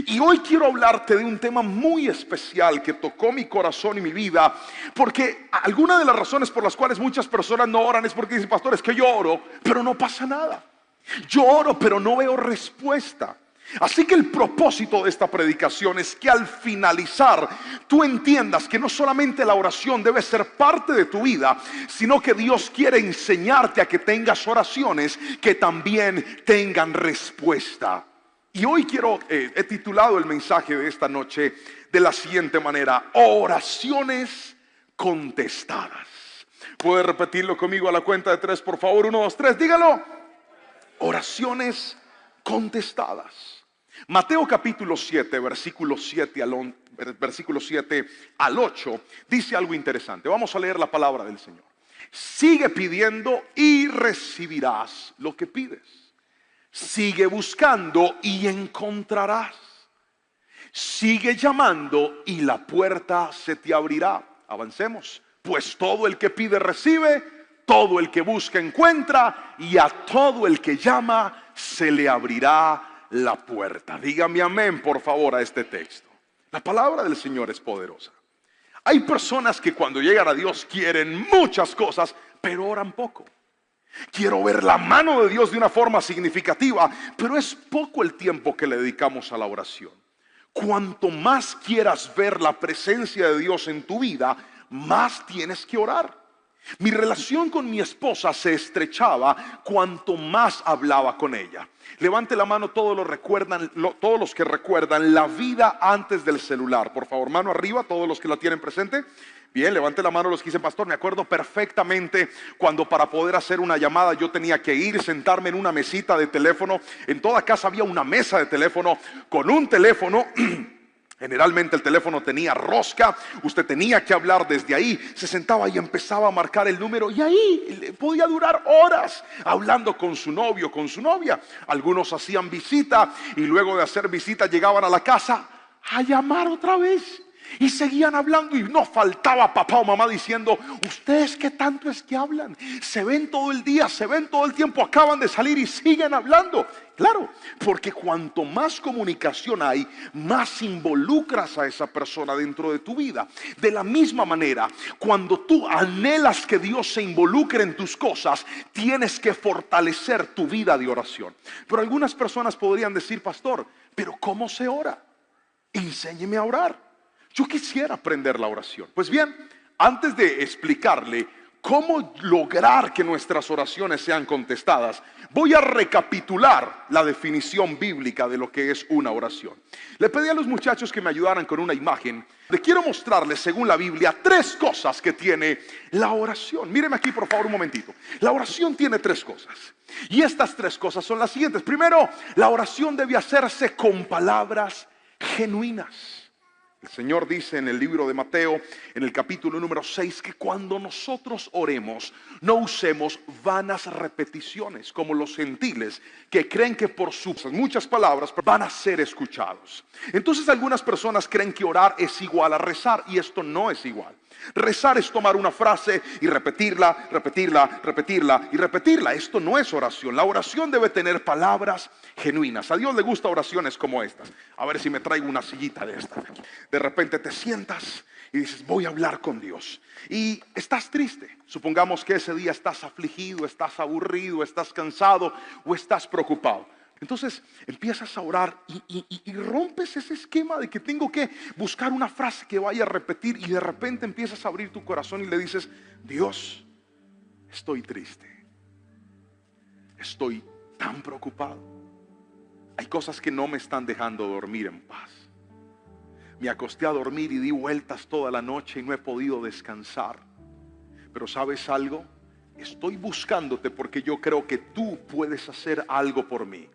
Y hoy quiero hablarte de un tema muy especial que tocó mi corazón y mi vida, porque alguna de las razones por las cuales muchas personas no oran es porque dicen: pastor, es que yo oro, pero no pasa nada. Yo oro, pero no veo respuesta. Así que el propósito de esta predicación es que al finalizar tú entiendas que no solamente la oración debe ser parte de tu vida, sino que Dios quiere enseñarte a que tengas oraciones que también tengan respuesta. Y hoy he titulado el mensaje de esta noche de la siguiente manera: oraciones contestadas. ¿Puede repetirlo conmigo a la cuenta de 3, por favor? 1, 2, 3, dígalo. Oraciones contestadas. Mateo capítulo 7, versículo 7 al 8, dice algo interesante. Vamos a leer la palabra del Señor. Sigue pidiendo y recibirás lo que pides. Sigue buscando y encontrarás. Sigue llamando y la puerta se te abrirá. Avancemos. Pues todo el que pide recibe, todo el que busca encuentra, y a todo el que llama se le abrirá la puerta. Dígame amén, por favor, a este texto. La palabra del Señor es poderosa. Hay personas que cuando llegan a Dios quieren muchas cosas, pero oran poco. Quiero ver la mano de Dios de una forma significativa, pero es poco el tiempo que le dedicamos a la oración. Cuanto más quieras ver la presencia de Dios en tu vida, más tienes que orar. Mi relación con mi esposa se estrechaba cuanto más hablaba con ella. Levante la mano todos los que recuerdan la vida antes del celular. Por favor, mano arriba, todos los que la tienen presente. Bien, levante la mano los que dicen: pastor, me acuerdo perfectamente cuando para poder hacer una llamada yo tenía que ir, sentarme en una mesita de teléfono. En toda casa había una mesa de teléfono con un teléfono. Generalmente el teléfono tenía rosca, usted tenía que hablar desde ahí, se sentaba y empezaba a marcar el número, y ahí podía durar horas hablando con su novio, con su novia. Algunos hacían visita y luego de hacer visita llegaban a la casa a llamar otra vez. Y seguían hablando y no faltaba papá o mamá diciendo: ustedes qué tanto es que hablan, se ven todo el día, se ven todo el tiempo, acaban de salir y siguen hablando. Claro, porque cuanto más comunicación hay, más involucras a esa persona dentro de tu vida. De la misma manera, cuando tú anhelas que Dios se involucre en tus cosas, tienes que fortalecer tu vida de oración. Pero algunas personas podrían decir: pastor, ¿pero cómo se ora? Enséñeme a orar. Yo quisiera aprender la oración. Pues bien, antes de explicarle cómo lograr que nuestras oraciones sean contestadas, voy a recapitular la definición bíblica de lo que es una oración. Le pedí a los muchachos que me ayudaran con una imagen. Quiero mostrarles, según la Biblia, 3 cosas que tiene la oración. Míreme aquí, por favor, un momentito. La oración tiene 3 cosas. Y estas 3 cosas son las siguientes. Primero, la oración debe hacerse con palabras genuinas. El Señor dice en el libro de Mateo, en el capítulo número 6, que cuando nosotros oremos, no usemos vanas repeticiones como los gentiles, que creen que por sus muchas palabras van a ser escuchados. Entonces algunas personas creen que orar es igual a rezar, y esto no es igual. Rezar es tomar una frase y repetirla, repetirla, repetirla y repetirla. Esto no es oración. La oración debe tener palabras genuinas. A Dios le gustan oraciones como estas. A ver si me traigo una sillita de estas. De repente te sientas y dices: voy a hablar con Dios. Y estás triste. Supongamos que ese día estás afligido, estás aburrido, estás cansado o estás preocupado. Entonces empiezas a orar y rompes ese esquema de que tengo que buscar una frase que vaya a repetir, y de repente empiezas a abrir tu corazón y le dices: Dios, estoy triste, estoy tan preocupado, hay cosas que no me están dejando dormir en paz. Me acosté a dormir y di vueltas toda la noche y no he podido descansar. Pero ¿sabes algo? Estoy buscándote porque yo creo que tú puedes hacer algo por mí.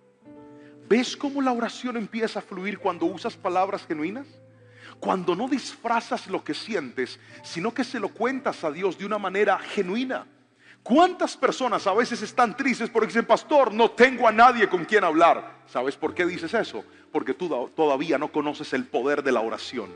¿Ves cómo la oración empieza a fluir cuando usas palabras genuinas? Cuando no disfrazas lo que sientes, sino que se lo cuentas a Dios de una manera genuina. ¿Cuántas personas a veces están tristes porque dicen: pastor, no tengo a nadie con quien hablar? ¿Sabes por qué dices eso? porque tú todavía no conoces el poder de la oración.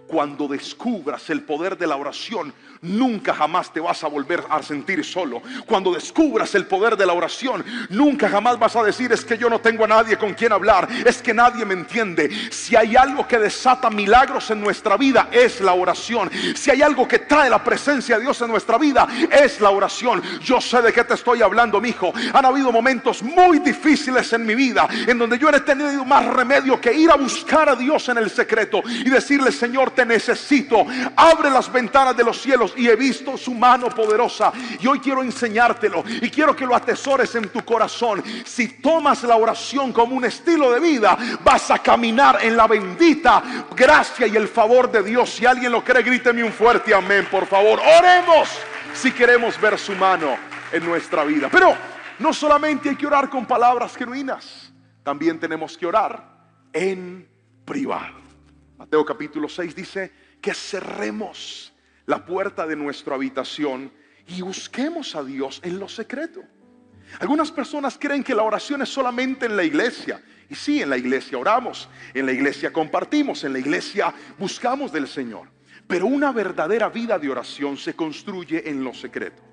Cuando descubras el poder de la oración, nunca jamás te vas a volver a sentir solo. Cuando descubras el poder de la oración, nunca jamás vas a decir: es que yo no tengo a nadie con quien hablar, es que nadie me entiende. Si hay algo que desata milagros en nuestra vida, es la oración. Si hay algo que trae la presencia de Dios en nuestra vida, es la oración. Yo sé de qué te estoy hablando, mi hijo. Han habido momentos muy difíciles en mi vida, en donde yo he tenido más remedio que ir a buscar a Dios en el secreto y decirle: Señor, te necesito, abre las ventanas de los cielos. Y he visto su mano poderosa, y hoy quiero enseñártelo y quiero que lo atesores en tu corazón. Si tomas la oración como un estilo de vida, vas a caminar en la bendita gracia y el favor de Dios. Si alguien lo cree, gríteme un fuerte amén, por favor. Oremos si queremos ver su mano en nuestra vida. Pero no solamente hay que orar con palabras genuinas, también tenemos que orar en privado. Mateo capítulo 6 dice que cerremos la puerta de nuestra habitación y busquemos a Dios en lo secreto. Algunas personas creen que la oración es solamente en la iglesia. Y sí, en la iglesia oramos, en la iglesia compartimos, en la iglesia buscamos del Señor. Pero una verdadera vida de oración se construye en lo secreto.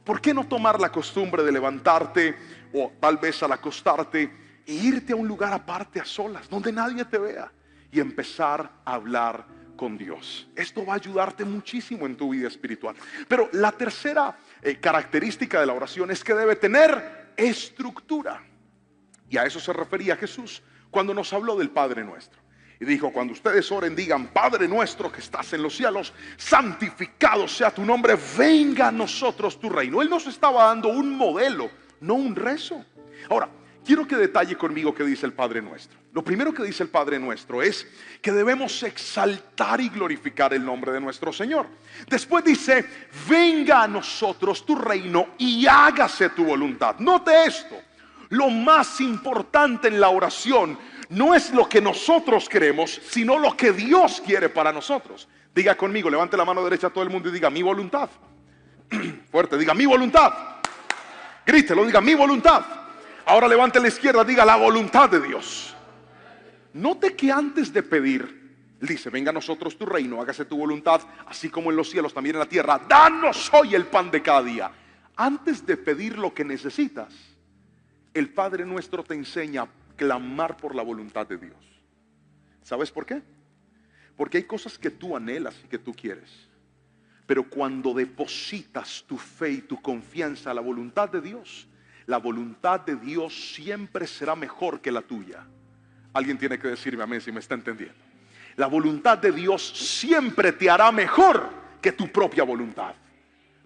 ¿Por qué no tomar la costumbre de levantarte o tal vez al acostarte e irte a un lugar aparte a solas, donde nadie te vea, y empezar a hablar con Dios? Esto va a ayudarte muchísimo en tu vida espiritual. Pero la tercera característica de la oración es que debe tener estructura. Y a eso se refería Jesús cuando nos habló del Padre Nuestro. Y dijo: cuando ustedes oren, digan: Padre nuestro que estás en los cielos, santificado sea tu nombre, venga a nosotros tu reino. Él nos estaba dando un modelo, no un rezo. Ahora, quiero que detalle conmigo qué dice el Padre Nuestro. Lo primero que dice el Padre Nuestro es que debemos exaltar y glorificar el nombre de nuestro Señor. Después dice: venga a nosotros tu reino y hágase tu voluntad. Note esto: lo más importante en la oración no es lo que nosotros queremos, sino lo que Dios quiere para nosotros. Diga conmigo, levante la mano derecha a todo el mundo y diga: mi voluntad. Fuerte, diga: mi voluntad. Grítelo, diga: mi voluntad. Ahora levante la izquierda, diga: la voluntad de Dios. Note que antes de pedir, dice: venga a nosotros tu reino, hágase tu voluntad, así como en los cielos, también en la tierra. Danos hoy el pan de cada día. Antes de pedir lo que necesitas, el Padre Nuestro te enseña a clamar por la voluntad de Dios. ¿Sabes por qué? Porque hay cosas que tú anhelas y que tú quieres, pero cuando depositas tu fe y tu confianza a la voluntad de Dios, la voluntad de Dios siempre será mejor que la tuya. Alguien tiene que decirme amén si me está entendiendo. La voluntad de Dios siempre te hará mejor que tu propia voluntad.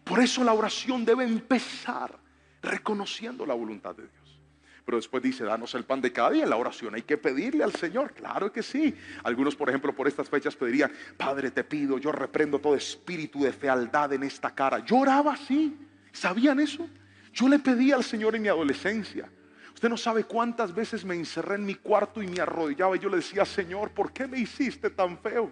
Por eso la oración debe empezar reconociendo la voluntad de Dios. Pero después dice: danos el pan de cada día. En la oración hay que pedirle al Señor, claro que sí. Algunos, por ejemplo, por estas fechas pedirían: Padre, te pido, yo reprendo todo espíritu de fealdad en esta cara. Yo oraba así. ¿Sabían eso? Yo le pedí al Señor en mi adolescencia. Usted no sabe cuántas veces me encerré en mi cuarto y me arrodillaba y yo le decía: Señor, ¿por qué me hiciste tan feo?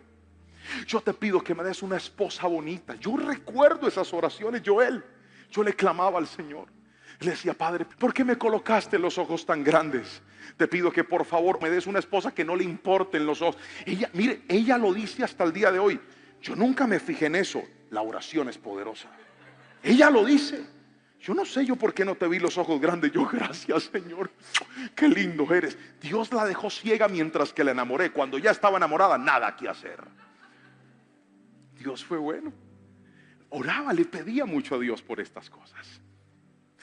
Yo te pido que me des una esposa bonita. Yo recuerdo esas oraciones, Joel. Yo le clamaba al Señor. Le decía: Padre, ¿por qué me colocaste los ojos tan grandes? Te pido que por favor me des una esposa que no le importen los ojos. Ella, mire, ella lo dice hasta el día de hoy. Yo nunca me fijé en eso. La oración es poderosa. Ella lo dice. Yo no sé yo por qué no te vi los ojos grandes. Yo: gracias, Señor, qué lindo eres. Dios la dejó ciega mientras que la enamoré. Cuando ya estaba enamorada, nada que hacer. Dios fue bueno. Oraba, le pedía mucho a Dios por estas cosas.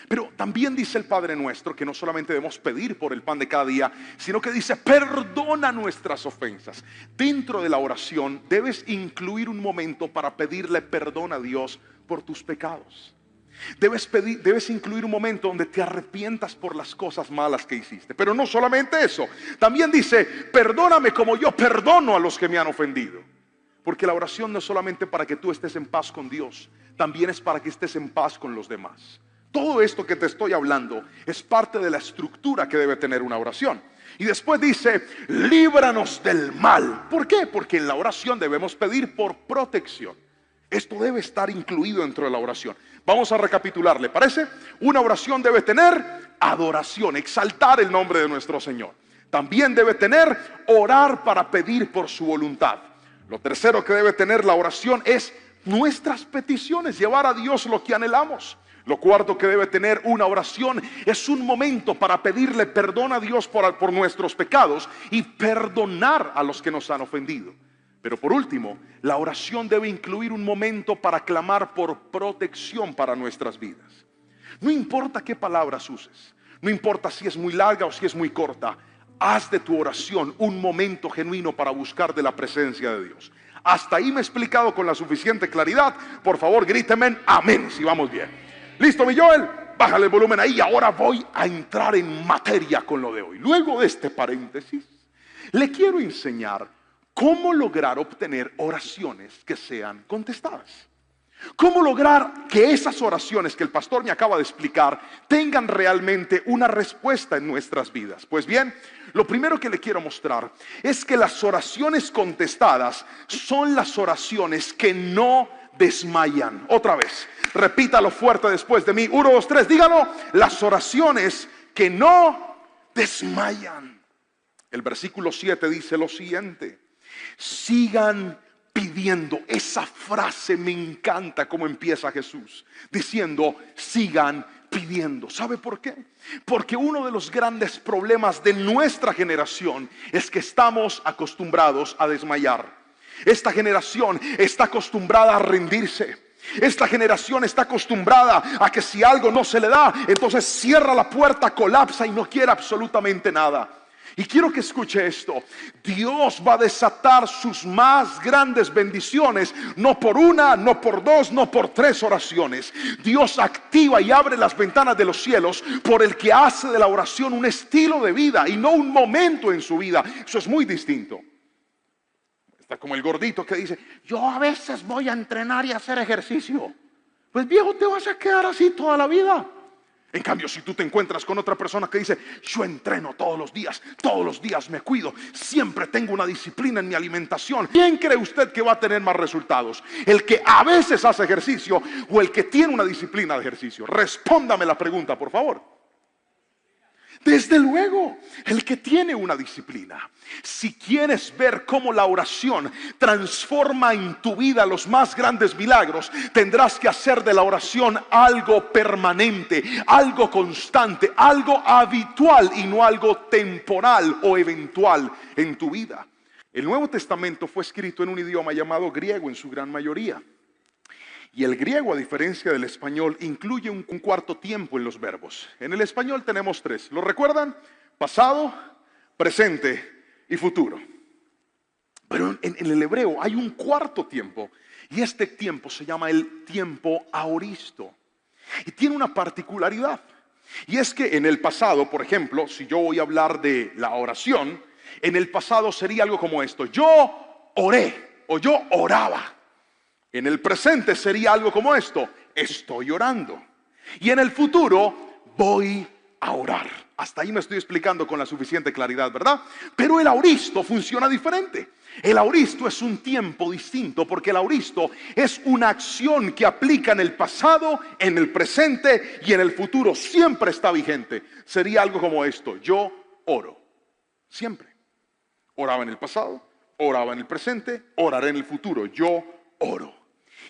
Pero también dice el Padre Nuestro que no solamente debemos pedir por el pan de cada día, sino que dice: perdona nuestras ofensas. Dentro de la oración debes incluir un momento para pedirle perdón a Dios por tus pecados. Debes incluir un momento donde te arrepientas por las cosas malas que hiciste. Pero no solamente eso, también dice: perdóname como yo perdono a los que me han ofendido. Porque la oración no es solamente para que tú estés en paz con Dios, también es para que estés en paz con los demás. Todo esto que te estoy hablando es parte de la estructura que debe tener una oración. Y después dice: líbranos del mal. ¿Por qué? Porque en la oración debemos pedir por protección. Esto debe estar incluido dentro de la oración. Vamos a recapitular, ¿le parece? Una oración debe tener adoración, exaltar el nombre de nuestro Señor. También debe tener orar para pedir por su voluntad. Lo tercero que debe tener la oración es nuestras peticiones, llevar a Dios lo que anhelamos. Lo cuarto que debe tener una oración es un momento para pedirle perdón a Dios por nuestros pecados y perdonar a los que nos han ofendido. Pero por último, la oración debe incluir un momento para clamar por protección para nuestras vidas. No importa qué palabras uses, no importa si es muy larga o si es muy corta, haz de tu oración un momento genuino para buscar de la presencia de Dios. Hasta ahí me he explicado con la suficiente claridad. Por favor, gríteme amén si vamos bien. ¿Listo, mi Joel? Bájale el volumen ahí. Ahora voy a entrar en materia con lo de hoy. Luego de este paréntesis, le quiero enseñar cómo lograr obtener oraciones que sean contestadas. Cómo lograr que esas oraciones que el pastor me acaba de explicar tengan realmente una respuesta en nuestras vidas. Pues bien, lo primero que le quiero mostrar es que las oraciones contestadas son las oraciones que no desmayan. Otra vez, repítalo fuerte después de mí. 1, 2, 3, dígalo. Las oraciones que no desmayan. El versículo 7 dice lo siguiente: sigan pidiendo. Esa frase me encanta cómo empieza Jesús diciendo sigan pidiendo. ¿Sabe por qué? Porque uno de los grandes problemas de nuestra generación es que estamos acostumbrados a desmayar. Esta generación está acostumbrada a rendirse. Esta generación está acostumbrada a que si algo no se le da, entonces cierra la puerta, colapsa y no quiere absolutamente nada. Y quiero que escuche esto: Dios va a desatar sus más grandes bendiciones, no por una, no por dos, no por tres oraciones. Dios activa y abre las ventanas de los cielos por el que hace de la oración un estilo de vida y no un momento en su vida. Eso es muy distinto. Está como el gordito que dice: yo a veces voy a entrenar y a hacer ejercicio. Pues viejo, te vas a quedar así toda la vida. En cambio, si tú te encuentras con otra persona que dice: yo entreno todos los días me cuido, siempre tengo una disciplina en mi alimentación, ¿quién cree usted que va a tener más resultados? ¿El que a veces hace ejercicio o el que tiene una disciplina de ejercicio? Respóndame la pregunta, por favor. Desde luego, el que tiene una disciplina. Si quieres ver cómo la oración transforma en tu vida los más grandes milagros, tendrás que hacer de la oración algo permanente, algo constante, algo habitual y no algo temporal o eventual en tu vida. El Nuevo Testamento fue escrito en un idioma llamado griego en su gran mayoría. Y el griego, a diferencia del español, incluye un cuarto tiempo en los verbos. En el español tenemos tres. ¿Lo recuerdan? Pasado, presente y futuro. Pero en el hebreo hay un cuarto tiempo. Y este tiempo se llama el tiempo aoristo. Y tiene una particularidad. Y es que en el pasado, por ejemplo, si yo voy a hablar de la oración, en el pasado sería algo como esto: yo oré o yo oraba. En el presente sería algo como esto: estoy orando. Y en el futuro voy a orar. Hasta ahí me estoy explicando con la suficiente claridad, ¿verdad? Pero el aoristo funciona diferente. El aoristo es un tiempo distinto, porque el aoristo es una acción que aplica en el pasado, en el presente y en el futuro. Siempre está vigente. Sería algo como esto: yo oro. Siempre. Oraba en el pasado, oraba en el presente, oraré en el futuro. Yo oro.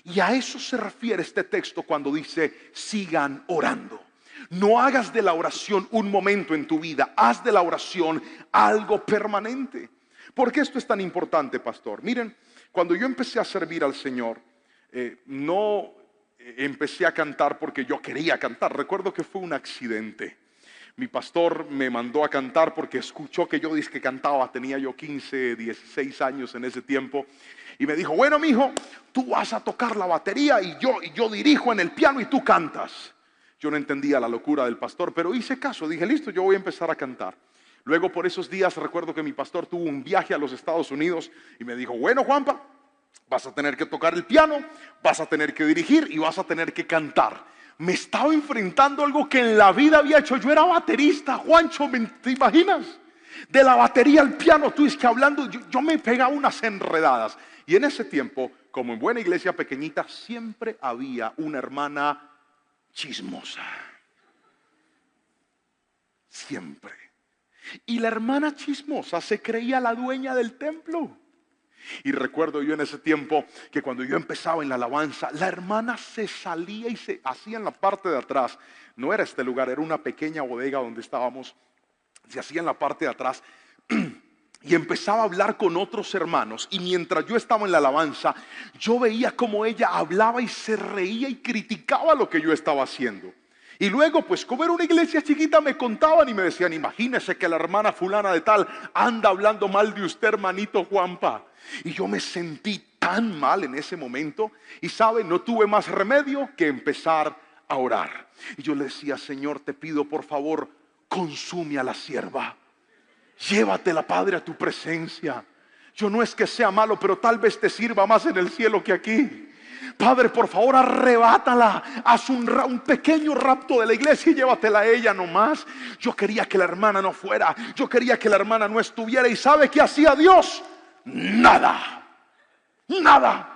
Y a eso se refiere este texto cuando dice sigan orando. No hagas de la oración un momento en tu vida, haz de la oración algo permanente. ¿Por qué esto es tan importante, pastor? Miren, cuando yo empecé a servir al Señor, no empecé a cantar porque yo quería cantar. Recuerdo que fue un accidente. Mi pastor me mandó a cantar porque escuchó que yo dizque cantaba. Tenía yo 15, 16 años en ese tiempo. Y me dijo: bueno, mijo, tú vas a tocar la batería y yo dirijo en el piano y tú cantas. Yo no entendía la locura del pastor, pero hice caso. Dije: listo, yo voy a empezar a cantar. Luego, por esos días, recuerdo que mi pastor tuvo un viaje a los Estados Unidos y me dijo: bueno, Juanpa, vas a tener que tocar el piano, vas a tener que dirigir y vas a tener que cantar. Me estaba enfrentando a algo que en la vida había hecho. Yo era baterista, Juancho, ¿te imaginas? De la batería al piano, tú es que hablando, yo me pegaba unas enredadas. Y en ese tiempo, como en buena iglesia pequeñita, siempre había una hermana chismosa. Siempre. Y la hermana chismosa se creía la dueña del templo. Y recuerdo yo en ese tiempo que cuando yo empezaba en la alabanza, la hermana se salía y se hacía en la parte de atrás. No era este lugar, era una pequeña bodega donde estábamos. Se hacía en la parte de atrás y empezaba a hablar con otros hermanos. Y mientras yo estaba en la alabanza, yo veía cómo ella hablaba y se reía y criticaba lo que yo estaba haciendo. Y luego, pues como era una iglesia chiquita, me contaban y me decían: imagínese que la hermana fulana de tal anda hablando mal de usted, hermanito Juanpa. Y yo me sentí tan mal en ese momento. Y sabe, no tuve más remedio que empezar a orar. Y yo le decía: Señor, te pido por favor, consume a la sierva. Llévatela, Padre, a tu presencia. Yo no es que sea malo, pero tal vez te sirva más en el cielo que aquí. Padre, por favor, arrebátala. Haz un pequeño rapto de la iglesia y llévatela a ella nomás. Yo quería que la hermana no fuera. Yo quería que la hermana no estuviera. ¿Y sabe qué hacía Dios? Nada. Nada.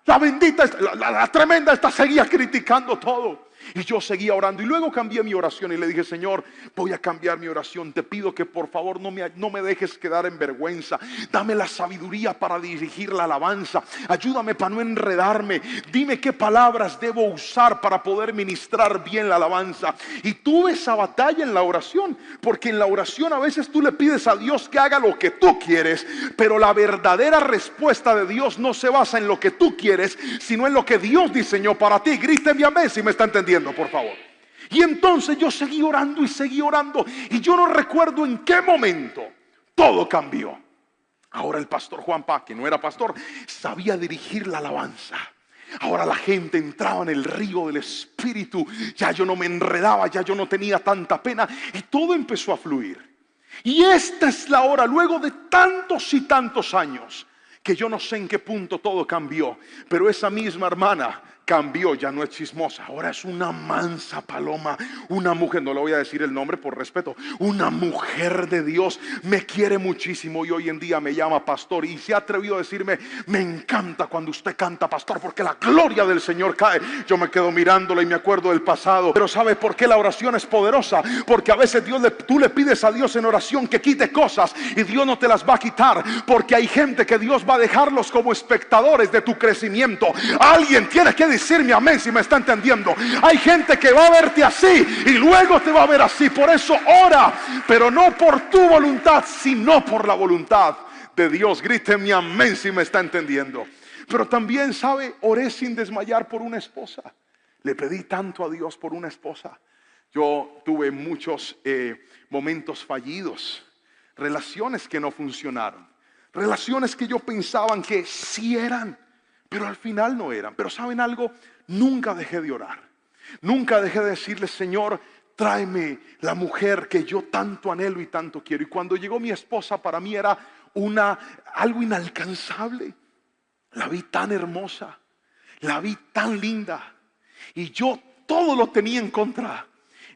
La bendita, la tremenda esta seguía criticando todo. Y yo seguía orando. Y luego cambié mi oración y le dije: Señor, voy a cambiar mi oración. Te pido que por favor no me dejes quedar en vergüenza. Dame la sabiduría para dirigir la alabanza. Ayúdame para no enredarme. Dime qué palabras debo usar para poder ministrar bien la alabanza. Y tuve esa batalla en la oración. Porque en la oración a veces tú le pides a Dios que haga lo que tú quieres. Pero la verdadera respuesta de Dios no se basa en lo que tú quieres, sino en lo que Dios diseñó para ti. Gríteme amén si me está entendiendo, por favor. Y entonces yo seguí orando y seguí orando. Y yo no recuerdo en qué momento todo cambió. Ahora el pastor Juanpa, que no era pastor, sabía dirigir la alabanza. Ahora la gente entraba en el río del Espíritu. Ya yo no me enredaba, ya yo no tenía tanta pena. Y todo empezó a fluir. Y esta es la hora, luego de tantos y tantos años, que yo no sé en qué punto todo cambió. Pero esa misma hermana cambió, ya no es chismosa, ahora es una mansa paloma, una mujer, no le voy a decir el nombre por respeto, una mujer de Dios, me quiere muchísimo y hoy en día me llama pastor y se ha atrevido a decirme: me encanta cuando usted canta, pastor, porque la gloria del Señor cae. Yo me quedo mirándola y me acuerdo del pasado. Pero ¿sabe por qué la oración es poderosa? Porque a veces tú le pides a Dios en oración que quite cosas y Dios no te las va a quitar, porque hay gente que Dios va a dejarlos como espectadores de tu crecimiento. Alguien tiene que decirme amén si me está entendiendo. Hay gente que va a verte así y luego te va a ver así. Por eso ora, pero no por tu voluntad, sino por la voluntad de Dios. Gríteme amén si me está entendiendo. Pero también, sabe, oré sin desmayar por una esposa. Le pedí tanto a Dios por una esposa. Yo tuve muchos momentos fallidos, relaciones que no funcionaron, relaciones que yo pensaban que sí eran, pero al final no eran. Pero ¿saben algo? Nunca dejé de orar. Nunca dejé de decirle: Señor, tráeme la mujer que yo tanto anhelo y tanto quiero. Y cuando llegó mi esposa, para mí era algo inalcanzable. La vi tan hermosa, la vi tan linda, y yo todo lo tenía en contra.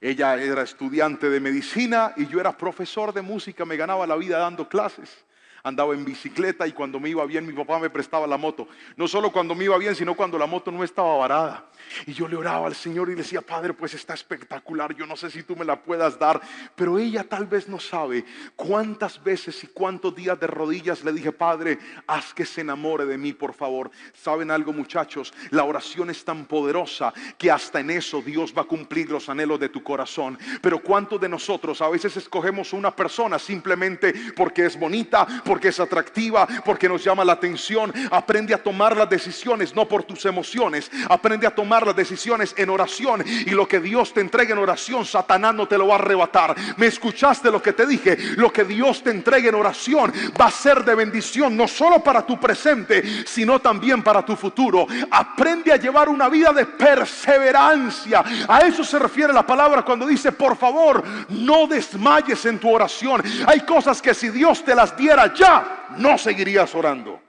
Ella era estudiante de medicina y yo era profesor de música. Me ganaba la vida dando clases. Andaba en bicicleta y cuando me iba bien mi papá me prestaba la moto. No solo cuando me iba bien, sino cuando la moto no estaba varada. Y yo le oraba al Señor y le decía: Padre, pues está espectacular, yo no sé si tú me la puedas dar. Pero ella tal vez no sabe cuántas veces y cuántos días de rodillas le dije: Padre, haz que se enamore de mí, por favor. ¿Saben algo, muchachos? La oración es tan poderosa que hasta en eso Dios va a cumplir los anhelos de tu corazón. Pero ¿cuántos de nosotros a veces escogemos una persona simplemente porque es bonita, porque es atractiva, porque nos llama la atención? Aprende a tomar las decisiones no por tus emociones. Aprende a tomar las decisiones en oración, y lo que Dios te entregue en oración, Satanás no te lo va a arrebatar. ¿Me escuchaste lo que te dije? Lo que Dios te entregue en oración va a ser de bendición, no solo para tu presente, sino también para tu futuro. Aprende a llevar una vida de perseverancia. A eso se refiere la palabra cuando dice: por favor, no desmayes en tu oración. Hay cosas que si Dios te las diera ya, no seguirías orando.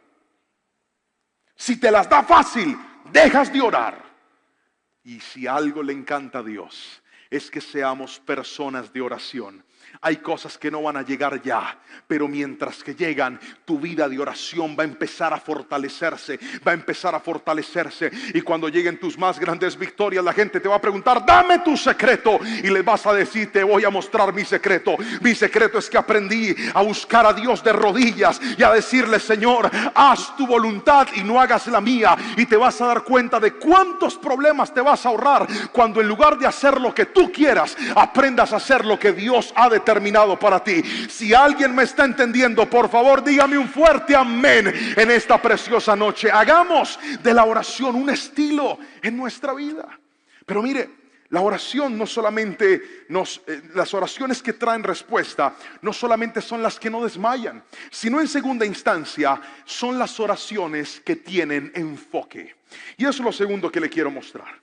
Si te las da fácil, dejas de orar. Y si algo le encanta a Dios, es que seamos personas de oración. Hay cosas que no van a llegar ya, pero mientras que llegan, tu vida de oración va a empezar a fortalecerse, va a empezar a fortalecerse. Y cuando lleguen tus más grandes victorias, la gente te va a preguntar: dame tu secreto. Y les vas a decir: te voy a mostrar mi secreto. Mi secreto es que aprendí a buscar a Dios de rodillas y a decirle: Señor, haz tu voluntad y no hagas la mía. Y te vas a dar cuenta de cuántos problemas te vas a ahorrar cuando en lugar de hacer lo que tú quieras, aprendas a hacer lo que Dios ha determinado para ti. Si alguien me está entendiendo, por favor dígame un fuerte amén en esta preciosa noche. Hagamos de la oración un estilo en nuestra vida. Pero mire, la oración no solamente las oraciones que traen respuesta no solamente son las que no desmayan, sino en segunda instancia son las oraciones que tienen enfoque. Y eso es lo segundo que le quiero mostrar: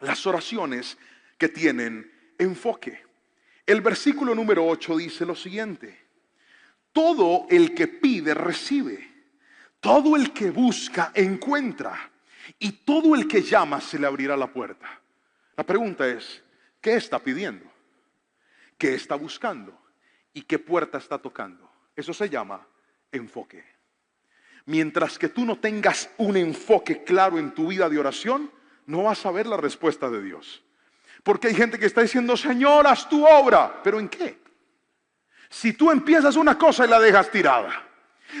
las oraciones que tienen enfoque. El versículo número 8 dice lo siguiente: todo el que pide recibe, todo el que busca encuentra, y todo el que llama se le abrirá la puerta. La pregunta es: ¿qué está pidiendo? ¿Qué está buscando? ¿Y qué puerta está tocando? Eso se llama enfoque. Mientras que tú no tengas un enfoque claro en tu vida de oración, no vas a ver la respuesta de Dios. Porque hay gente que está diciendo: Señor, haz tu obra. ¿Pero en qué? Si tú empiezas una cosa y la dejas tirada.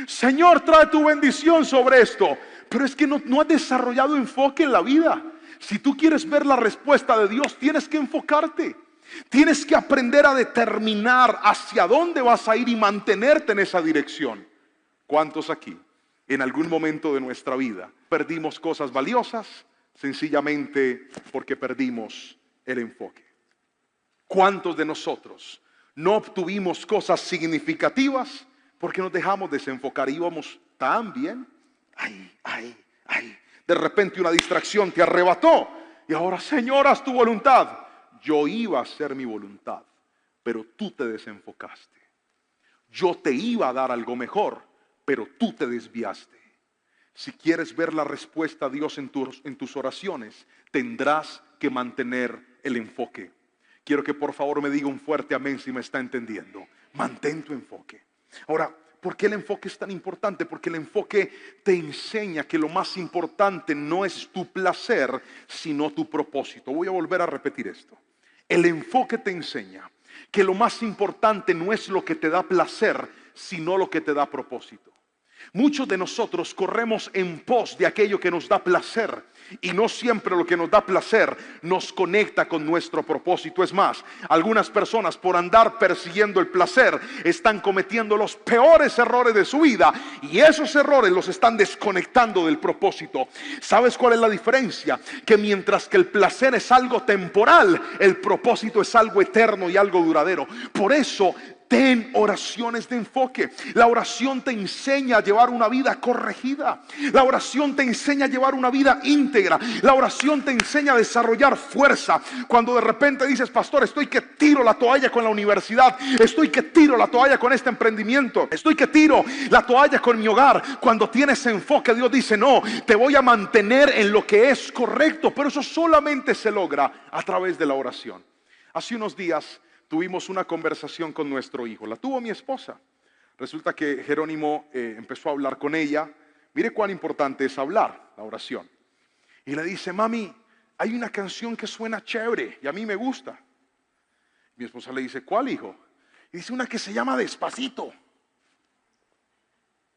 Señor, trae tu bendición sobre esto. Pero es que no has desarrollado enfoque en la vida. Si tú quieres ver la respuesta de Dios, tienes que enfocarte. Tienes que aprender a determinar hacia dónde vas a ir y mantenerte en esa dirección. ¿Cuántos aquí en algún momento de nuestra vida perdimos cosas valiosas sencillamente porque perdimos el enfoque? ¿Cuántos de nosotros no obtuvimos cosas significativas porque nos dejamos desenfocar? Íbamos tan bien, de repente una distracción te arrebató y ahora: Señor, haz tu voluntad. Yo iba a hacer mi voluntad, pero tú te desenfocaste. Yo te iba a dar algo mejor, pero tú te desviaste. Si quieres ver la respuesta a Dios en tus oraciones, tendrás que mantener el enfoque. Quiero que por favor me diga un fuerte amén si me está entendiendo. Mantén tu enfoque. Ahora, ¿por qué el enfoque es tan importante? Porque el enfoque te enseña que lo más importante no es tu placer, sino tu propósito. Voy a volver a repetir esto. El enfoque te enseña que lo más importante no es lo que te da placer, sino lo que te da propósito. Muchos de nosotros corremos en pos de aquello que nos da placer, y no siempre lo que nos da placer nos conecta con nuestro propósito. Es más, algunas personas, por andar persiguiendo el placer, están cometiendo los peores errores de su vida, y esos errores los están desconectando del propósito. ¿Sabes cuál es la diferencia? Que mientras que el placer es algo temporal, el propósito es algo eterno y algo duradero. Por eso, ten oraciones de enfoque. La oración te enseña a llevar una vida corregida. La oración te enseña a llevar una vida íntegra. La oración te enseña a desarrollar fuerza. Cuando de repente dices: pastor, estoy que tiro la toalla con la universidad, estoy que tiro la toalla con este emprendimiento, estoy que tiro la toalla con mi hogar. Cuando tienes enfoque, Dios dice: no, te voy a mantener en lo que es correcto. Pero eso solamente se logra a través de la oración. Hace unos días tuvimos una conversación con nuestro hijo. La tuvo mi esposa. Resulta que Jerónimo empezó a hablar con ella. Mire cuán importante es hablar, la oración. Y le dice: mami, hay una canción que suena chévere y a mí me gusta. Mi esposa le dice: ¿cuál, hijo? Y dice: una que se llama Despacito.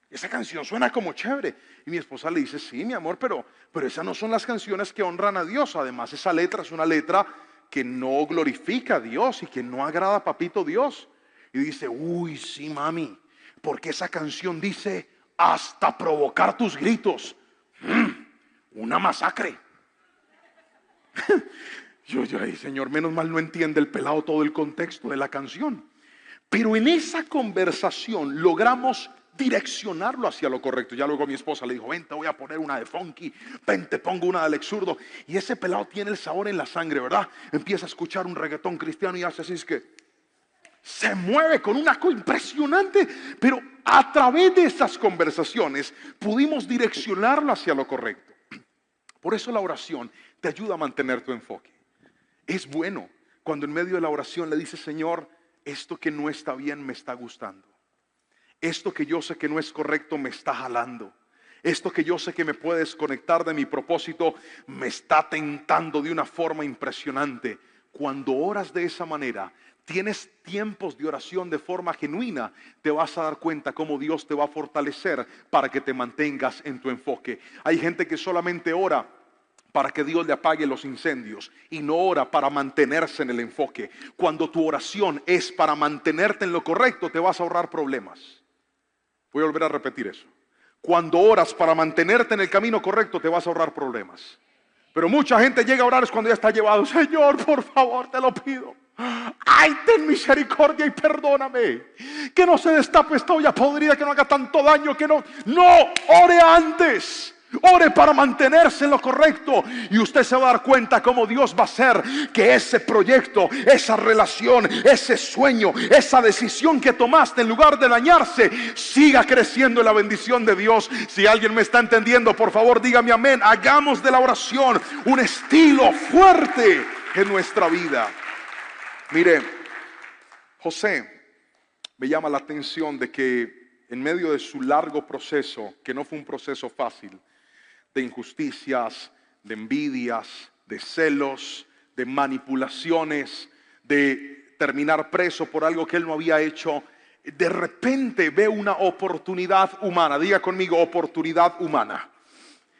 Esa canción suena como chévere. Y mi esposa le dice: sí, mi amor, pero esas no son las canciones que honran a Dios. Además, esa letra es una letra que no glorifica a Dios y que no agrada a papito Dios. Y dice: uy, sí, mami, porque esa canción dice: hasta provocar tus gritos. Una masacre. Ay, Señor, menos mal no entiende el pelado todo el contexto de la canción. Pero en esa conversación logramos direccionarlo hacia lo correcto. Ya luego mi esposa le dijo: ven, te voy a poner una de funky, ven, te pongo una de Alex Zurdo. Y ese pelado tiene el sabor en la sangre, ¿verdad? Empieza a escuchar un reggaetón cristiano y hace así, es que se mueve con una cosa impresionante. Pero a través de esas conversaciones pudimos direccionarlo hacia lo correcto. Por eso la oración te ayuda a mantener tu enfoque. Es bueno cuando en medio de la oración le dices: Señor, esto que no está bien me está gustando. Esto que yo sé que no es correcto me está jalando. Esto que yo sé que me puede desconectar de mi propósito me está tentando de una forma impresionante. Cuando oras de esa manera, tienes tiempos de oración de forma genuina, te vas a dar cuenta cómo Dios te va a fortalecer para que te mantengas en tu enfoque. Hay gente que solamente ora para que Dios le apague los incendios y no ora para mantenerse en el enfoque. Cuando tu oración es para mantenerte en lo correcto, te vas a ahorrar problemas. Voy a volver a repetir eso. Cuando oras para mantenerte en el camino correcto, te vas a ahorrar problemas. Pero mucha gente llega a orar es cuando ya está llevado. Señor, por favor, te lo pido. Ay, ten misericordia y perdóname. Que no se destape esta olla podrida, que no haga tanto daño, que no. No, ore antes. Ore para mantenerse en lo correcto y usted se va a dar cuenta cómo Dios va a hacer que ese proyecto, esa relación, ese sueño, esa decisión que tomaste, en lugar de dañarse, siga creciendo en la bendición de Dios. Si alguien me está entendiendo, por favor dígame amén. Hagamos de la oración un estilo fuerte en nuestra vida. Mire, José, me llama la atención de que en medio de su largo proceso, que no fue un proceso fácil, de injusticias, de envidias, de celos, de manipulaciones, de terminar preso por algo que él no había hecho, de repente ve una oportunidad humana. Diga conmigo, oportunidad humana.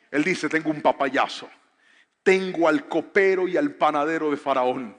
Él dice, tengo un papayazo, tengo al copero y al panadero de Faraón.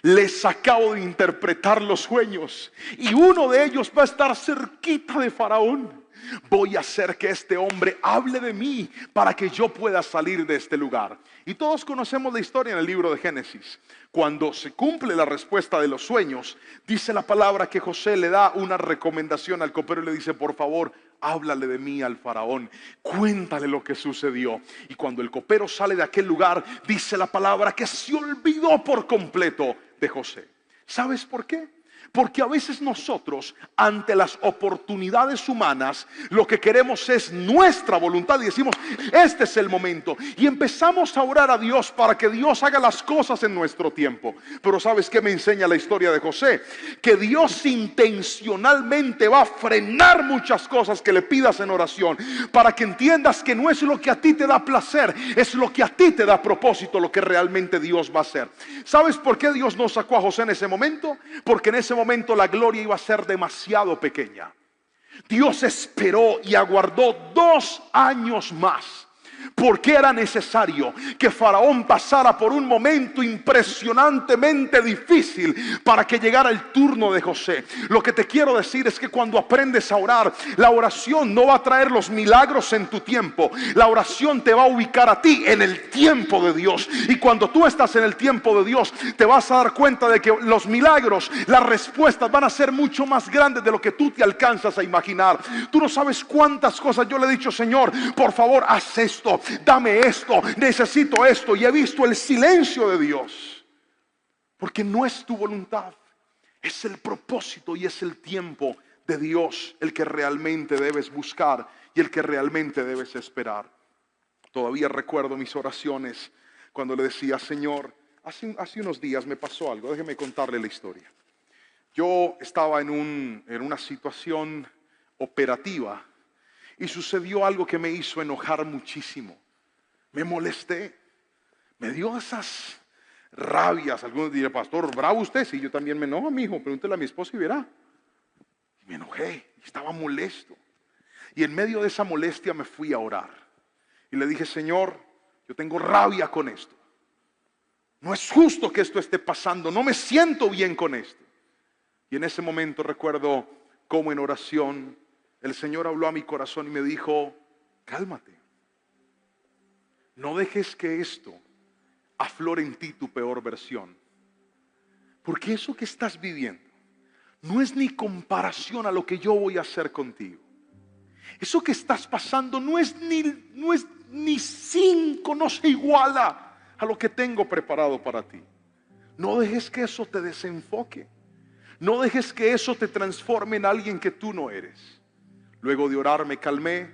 Les acabo de interpretar los sueños y uno de ellos va a estar cerquita de Faraón. Voy a hacer que este hombre hable de mí para que yo pueda salir de este lugar. Y todos conocemos la historia en el libro de Génesis. Cuando se cumple la respuesta de los sueños, dice la palabra que José le da una recomendación al copero y le dice, por favor, háblale de mí al faraón, cuéntale lo que sucedió. Y cuando el copero sale de aquel lugar, dice la palabra que se olvidó por completo de José. ¿Sabes por qué? Porque a veces nosotros, ante las oportunidades humanas, lo que queremos es nuestra voluntad y decimos, este es el momento. Y empezamos a orar a Dios para que Dios haga las cosas en nuestro tiempo. Pero ¿sabes qué me enseña la historia de José? Que Dios intencionalmente va a frenar muchas cosas que le pidas en oración, para que entiendas que no es lo que a ti te da placer, es lo que a ti te da propósito, lo que realmente Dios va a hacer. ¿Sabes por qué Dios no sacó a José en ese momento? Porque en ese momento la gloria iba a ser demasiado pequeña. Dios esperó y aguardó 2 años más, porque era necesario que Faraón pasara por un momento impresionantemente difícil para que llegara el turno de José. Lo que te quiero decir es que cuando aprendes a orar, la oración no va a traer los milagros en tu tiempo. La oración te va a ubicar a ti en el tiempo de Dios. Y cuando tú estás en el tiempo de Dios, te vas a dar cuenta de que los milagros, las respuestas van a ser mucho más grandes de lo que tú te alcanzas a imaginar. Tú no sabes cuántas cosas yo le he dicho, Señor, por favor, haz esto. Dame esto, necesito esto. Y he visto el silencio de Dios, porque no es tu voluntad, es el propósito y es el tiempo de Dios el que realmente debes buscar y el que realmente debes esperar. Todavía recuerdo mis oraciones cuando le decía, Señor, hace unos días me pasó algo. Déjeme contarle la historia. Yo estaba en una situación operativa y sucedió algo que me hizo enojar muchísimo. Me molesté. Me dio esas rabias. Algunos dirán, pastor, bravo usted. Sí, yo también me enojo, mijo. Pregúntele a mi esposa y verá. Y me enojé. Estaba molesto. Y en medio de esa molestia me fui a orar. Y le dije, Señor, yo tengo rabia con esto. No es justo que esto esté pasando. No me siento bien con esto. Y en ese momento recuerdo cómo en oración el Señor habló a mi corazón y me dijo, cálmate. No dejes que esto aflore en ti tu peor versión. Porque eso que estás viviendo no es ni comparación a lo que yo voy a hacer contigo. Eso que estás pasando no es ni 5, no se iguala a lo que tengo preparado para ti. No dejes que eso te desenfoque. No dejes que eso te transforme en alguien que tú no eres. Luego de orar me calmé.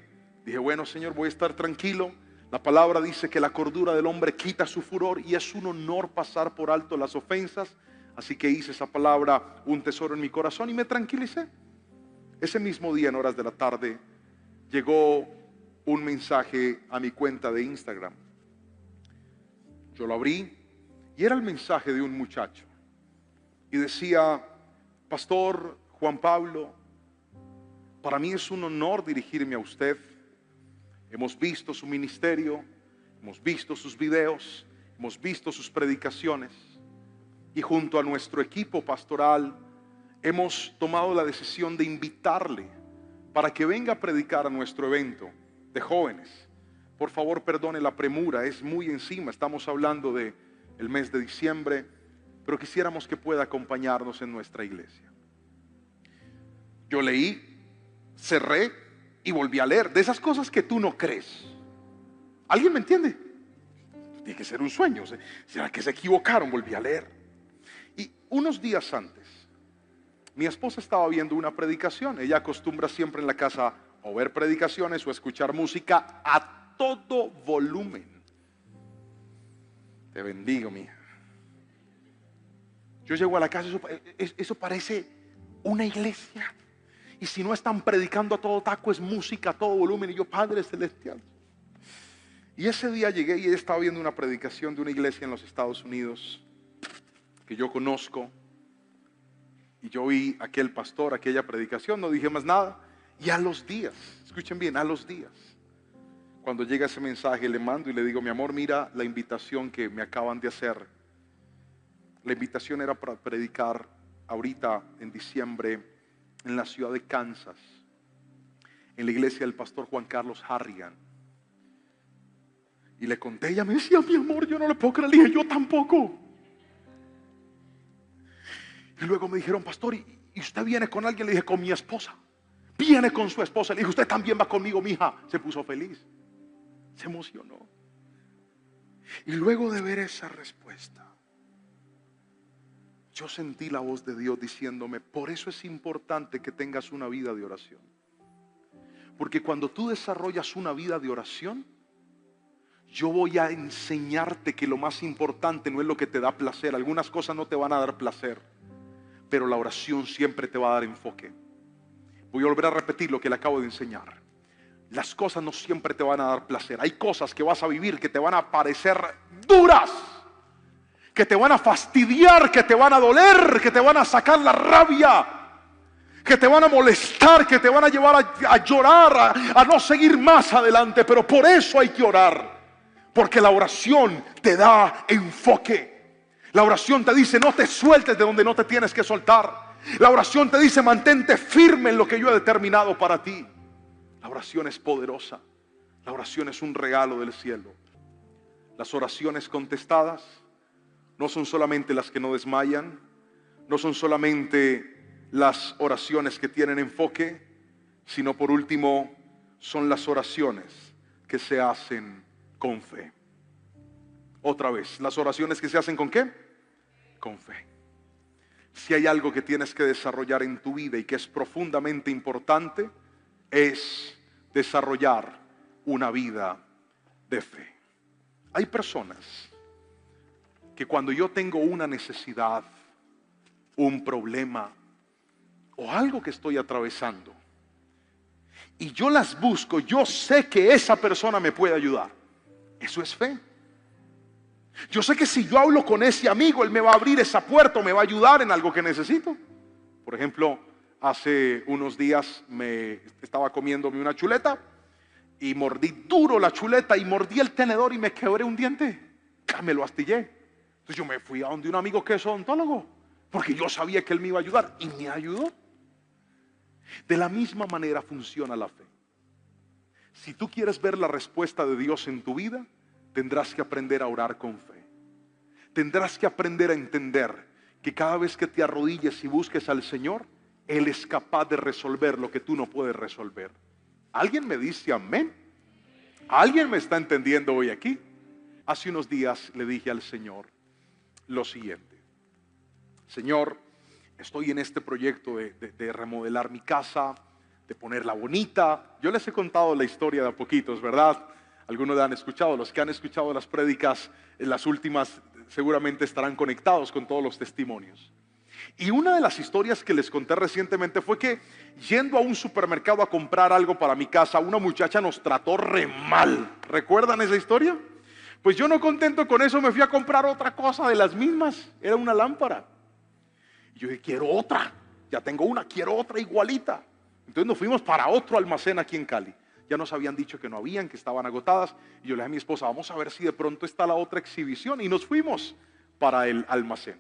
Dije, bueno, Señor, voy a estar tranquilo. La palabra dice que la cordura del hombre quita su furor y es un honor pasar por alto las ofensas. Así que hice esa palabra un tesoro en mi corazón y me tranquilicé. Ese mismo día, en horas de la tarde, llegó un mensaje a mi cuenta de Instagram. Yo lo abrí y era el mensaje de un muchacho. Y decía: Pastor Juan Pablo, para mí es un honor dirigirme a usted. Hemos visto su ministerio, hemos visto sus videos, hemos visto sus predicaciones. Y junto a nuestro equipo pastoral hemos tomado la decisión de invitarle para que venga a predicar a nuestro evento de jóvenes. Por favor, perdone la premura, es muy encima. Estamos hablando del mes de diciembre, pero quisiéramos que pueda acompañarnos en nuestra iglesia. Yo leí, cerré y volví a leer. De esas cosas que tú no crees. ¿Alguien me entiende? Tiene que ser un sueño. ¿Será que se equivocaron? Volví a leer. Y unos días antes, mi esposa estaba viendo una predicación. Ella acostumbra siempre en la casa o ver predicaciones o escuchar música a todo volumen. Te bendigo, mija. Yo llego a la casa, eso parece una iglesia. Y si no están predicando a todo taco, es música a todo volumen. Y yo, Padre Celestial. Y ese día llegué y estaba viendo una predicación de una iglesia en los Estados Unidos que yo conozco. Y yo vi a aquel pastor, aquella predicación, no dije más nada. Y a los días, escuchen bien, a los días, cuando llega ese mensaje, le mando y le digo: mi amor, mira la invitación que me acaban de hacer. La invitación era para predicar ahorita en diciembre en la ciudad de Kansas, en la iglesia del pastor Juan Carlos Harrigan. Y le conté, ella me decía: mi amor, yo no le puedo creer. Le dije: yo tampoco. Y luego me dijeron: pastor, ¿y usted viene con alguien? Le dije: con mi esposa. Viene con su esposa. Le dije: usted también va conmigo, mija. Se puso feliz, se emocionó. Y luego de ver esa respuesta, yo sentí la voz de Dios diciéndome: por eso es importante que tengas una vida de oración. Porque cuando tú desarrollas una vida de oración, yo voy a enseñarte que lo más importante no es lo que te da placer. Algunas cosas no te van a dar placer, pero la oración siempre te va a dar enfoque. Voy a volver a repetir lo que le acabo de enseñar. Las cosas no siempre te van a dar placer. Hay cosas que vas a vivir que te van a parecer duras, que te van a fastidiar, que te van a doler, que te van a sacar la rabia, que te van a molestar, que te van a llevar a llorar, a no seguir más adelante. Pero por eso hay que orar, porque la oración te da enfoque. La oración te dice: no te sueltes de donde no te tienes que soltar. La oración te dice: mantente firme en lo que yo he determinado para ti. La oración es poderosa. La oración es un regalo del cielo. Las oraciones contestadas no son solamente las que no desmayan, no son solamente las oraciones que tienen enfoque, sino por último son las oraciones que se hacen con fe. Otra vez, las oraciones que se hacen ¿con qué? Con fe. Si hay algo que tienes que desarrollar en tu vida y que es profundamente importante, es desarrollar una vida de fe. Hay personas que cuando yo tengo una necesidad, un problema o algo que estoy atravesando y yo las busco, yo sé que esa persona me puede ayudar. Eso es fe. Yo sé que si yo hablo con ese amigo, él me va a abrir esa puerta o me va a ayudar en algo que necesito. Por ejemplo, hace unos días me estaba comiéndome una chuleta y mordí duro la chuleta y mordí el tenedor y me quebré un diente. Me lo astillé. Entonces yo me fui a donde un amigo que es odontólogo, porque yo sabía que él me iba a ayudar y me ayudó. De la misma manera funciona la fe. Si tú quieres ver la respuesta de Dios en tu vida, tendrás que aprender a orar con fe. Tendrás que aprender a entender que cada vez que te arrodilles y busques al Señor, Él es capaz de resolver lo que tú no puedes resolver. ¿Alguien me dice amén? ¿Alguien me está entendiendo hoy aquí? Hace unos días le dije al Señor lo siguiente: Señor, estoy en este proyecto de remodelar mi casa, de ponerla bonita. Yo les he contado la historia de a poquitos, ¿verdad? Algunos han escuchado, los que han escuchado las prédicas en las últimas seguramente estarán conectados con todos los testimonios. Y una de las historias que les conté recientemente fue que yendo a un supermercado a comprar algo para mi casa, una muchacha nos trató re mal. ¿Recuerdan esa historia? Pues yo, no contento con eso, me fui a comprar otra cosa de las mismas. Era una lámpara. Y yo dije, quiero otra. Ya tengo una, quiero otra igualita. Entonces nos fuimos para otro almacén aquí en Cali. Ya nos habían dicho que no habían, que estaban agotadas. Y yo le dije a mi esposa, vamos a ver si de pronto está la otra exhibición. Y nos fuimos para el almacén.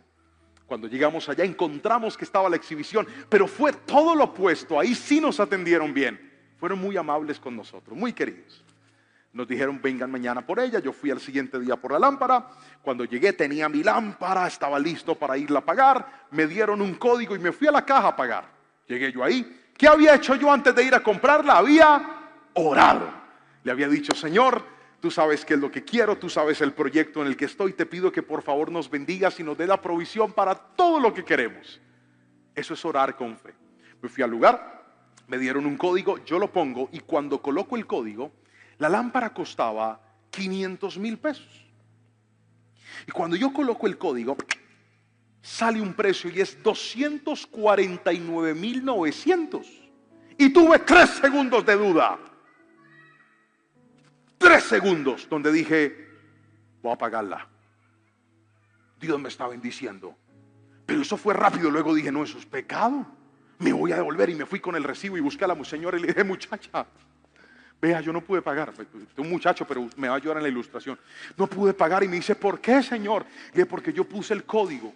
Cuando llegamos allá encontramos que estaba la exhibición, pero fue todo lo opuesto. Ahí sí nos atendieron bien. Fueron muy amables con nosotros, muy queridos. Nos dijeron, vengan mañana por ella. Yo fui al siguiente día por la lámpara. Cuando llegué tenía mi lámpara, estaba listo para irla a pagar. Me dieron un código y me fui a la caja a pagar. Llegué yo ahí. ¿Qué había hecho yo antes de ir a comprarla? Había orado. Le había dicho, Señor, tú sabes qué es lo que quiero, tú sabes el proyecto en el que estoy. Te pido que por favor nos bendigas y nos dé la provisión para todo lo que queremos. Eso es orar con fe. Me fui al lugar, me dieron un código, yo lo pongo y cuando coloco el código, la lámpara costaba 500,000 pesos. Y cuando yo coloco el código, sale un precio y es 249,900. Y tuve 3 segundos de duda. 3 segundos donde dije, voy a pagarla. Dios me está bendiciendo. Pero eso fue rápido. Luego dije, no, eso es pecado. Me voy a devolver. Y me fui con el recibo y busqué a la señora y le dije, muchacha, vea, yo no pude pagar. Un muchacho, pero me va a ayudar en la ilustración. No pude pagar. Y me dice, ¿por qué, señor? Le dije, porque yo puse el código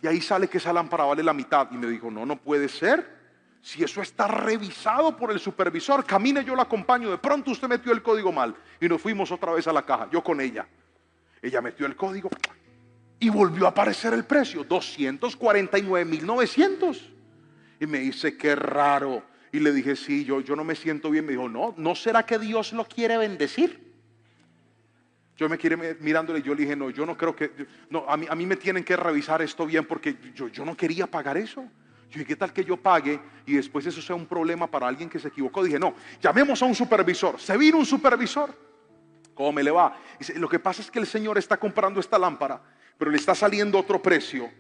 y ahí sale que esa lámpara vale la mitad. Y me dijo, no, no puede ser. Si eso está revisado por el supervisor, camine, yo la acompaño. De pronto usted metió el código mal. Y nos fuimos otra vez a la caja, yo con ella. Ella metió el código y volvió a aparecer el precio, 249,900. Y me dice, qué raro. Y le dije, sí, yo no me siento bien. Me dijo, ¿no será que Dios lo quiere bendecir? Yo me quedé mirándole y yo le dije, no, yo no creo que, no, a mí me tienen que revisar esto bien porque yo no quería pagar eso. Yo dije, ¿qué tal que yo pague y después eso sea un problema para alguien que se equivocó? Dije, no, llamemos a un supervisor. Se vino un supervisor. ¿Cómo me le va? Dice, lo que pasa es que el señor está comprando esta lámpara, pero le está saliendo otro precio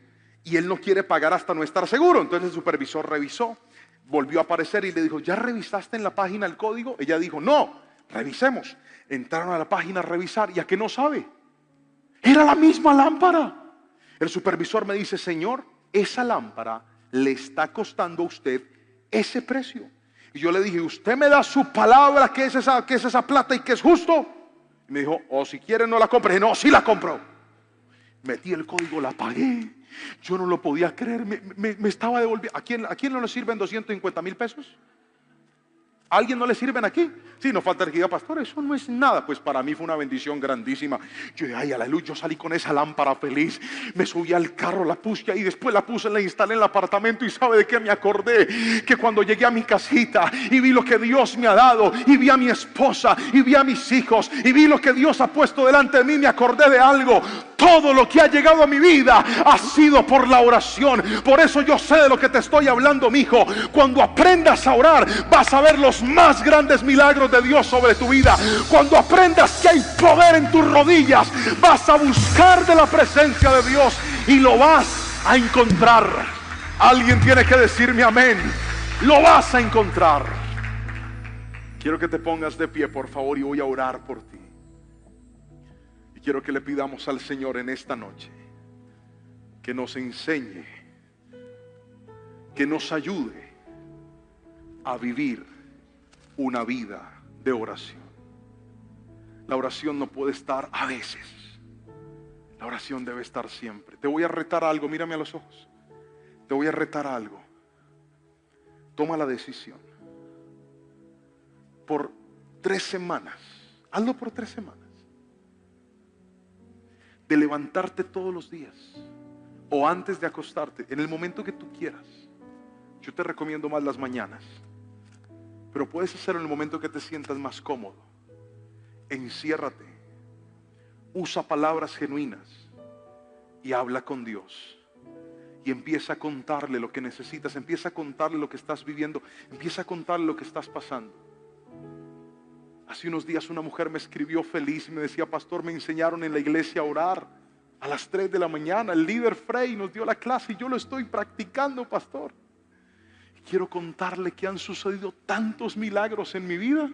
y él no quiere pagar hasta no estar seguro. Entonces el supervisor revisó, volvió a aparecer y le dijo, ¿ya revisaste en la página el código? Ella dijo, no, revisemos. Entraron a la página a revisar y ¿a qué no sabe? Era la misma lámpara. El supervisor me dice, señor, esa lámpara le está costando a usted ese precio. Y yo le dije, ¿usted me da su palabra que es esa plata y que es justo? Y me dijo, si quiere no la compre. No, sí la compró. Metí el código, la pagué. Yo no lo podía creer, me estaba devolviendo. ¿A quién no le sirven 250,000 pesos? ¿A alguien no le sirven aquí? Sí, no falta el que diga, pastor, eso no es nada. Pues para mí fue una bendición grandísima. Yo dije, ay, aleluya, yo salí con esa lámpara feliz. Me subí al carro, la puse ahí, después la puse, la instalé en el apartamento. Y ¿sabe de qué me acordé? Que cuando llegué a mi casita y vi lo que Dios me ha dado, y vi a mi esposa, y vi a mis hijos, y vi lo que Dios ha puesto delante de mí, me acordé de algo. Todo lo que ha llegado a mi vida ha sido por la oración. Por eso yo sé de lo que te estoy hablando, mi hijo. Cuando aprendas a orar, vas a ver los más grandes milagros de Dios sobre tu vida. Cuando aprendas que hay poder en tus rodillas, vas a buscar de la presencia de Dios y lo vas a encontrar. Alguien tiene que decirme amén. Lo vas a encontrar. Quiero que te pongas de pie, por favor, y voy a orar por ti. Quiero que le pidamos al Señor en esta noche que nos enseñe, que nos ayude a vivir una vida de oración. La oración no puede estar a veces. La oración debe estar siempre. Te voy a retar algo, mírame a los ojos. Te voy a retar algo. Toma la decisión. Por 3 semanas, hazlo por 3 semanas. De levantarte todos los días o antes de acostarte, en el momento que tú quieras. Yo te recomiendo más las mañanas, pero puedes hacerlo en el momento que te sientas más cómodo. Enciérrate, usa palabras genuinas y habla con Dios. Y empieza a contarle lo que necesitas, empieza a contarle lo que estás viviendo, empieza a contarle lo que estás pasando. Hace unos días una mujer me escribió feliz y me decía, pastor, me enseñaron en la iglesia a orar. A las 3 de la mañana el líder Frey nos dio la clase y yo lo estoy practicando, pastor. Quiero contarle que han sucedido tantos milagros en mi vida.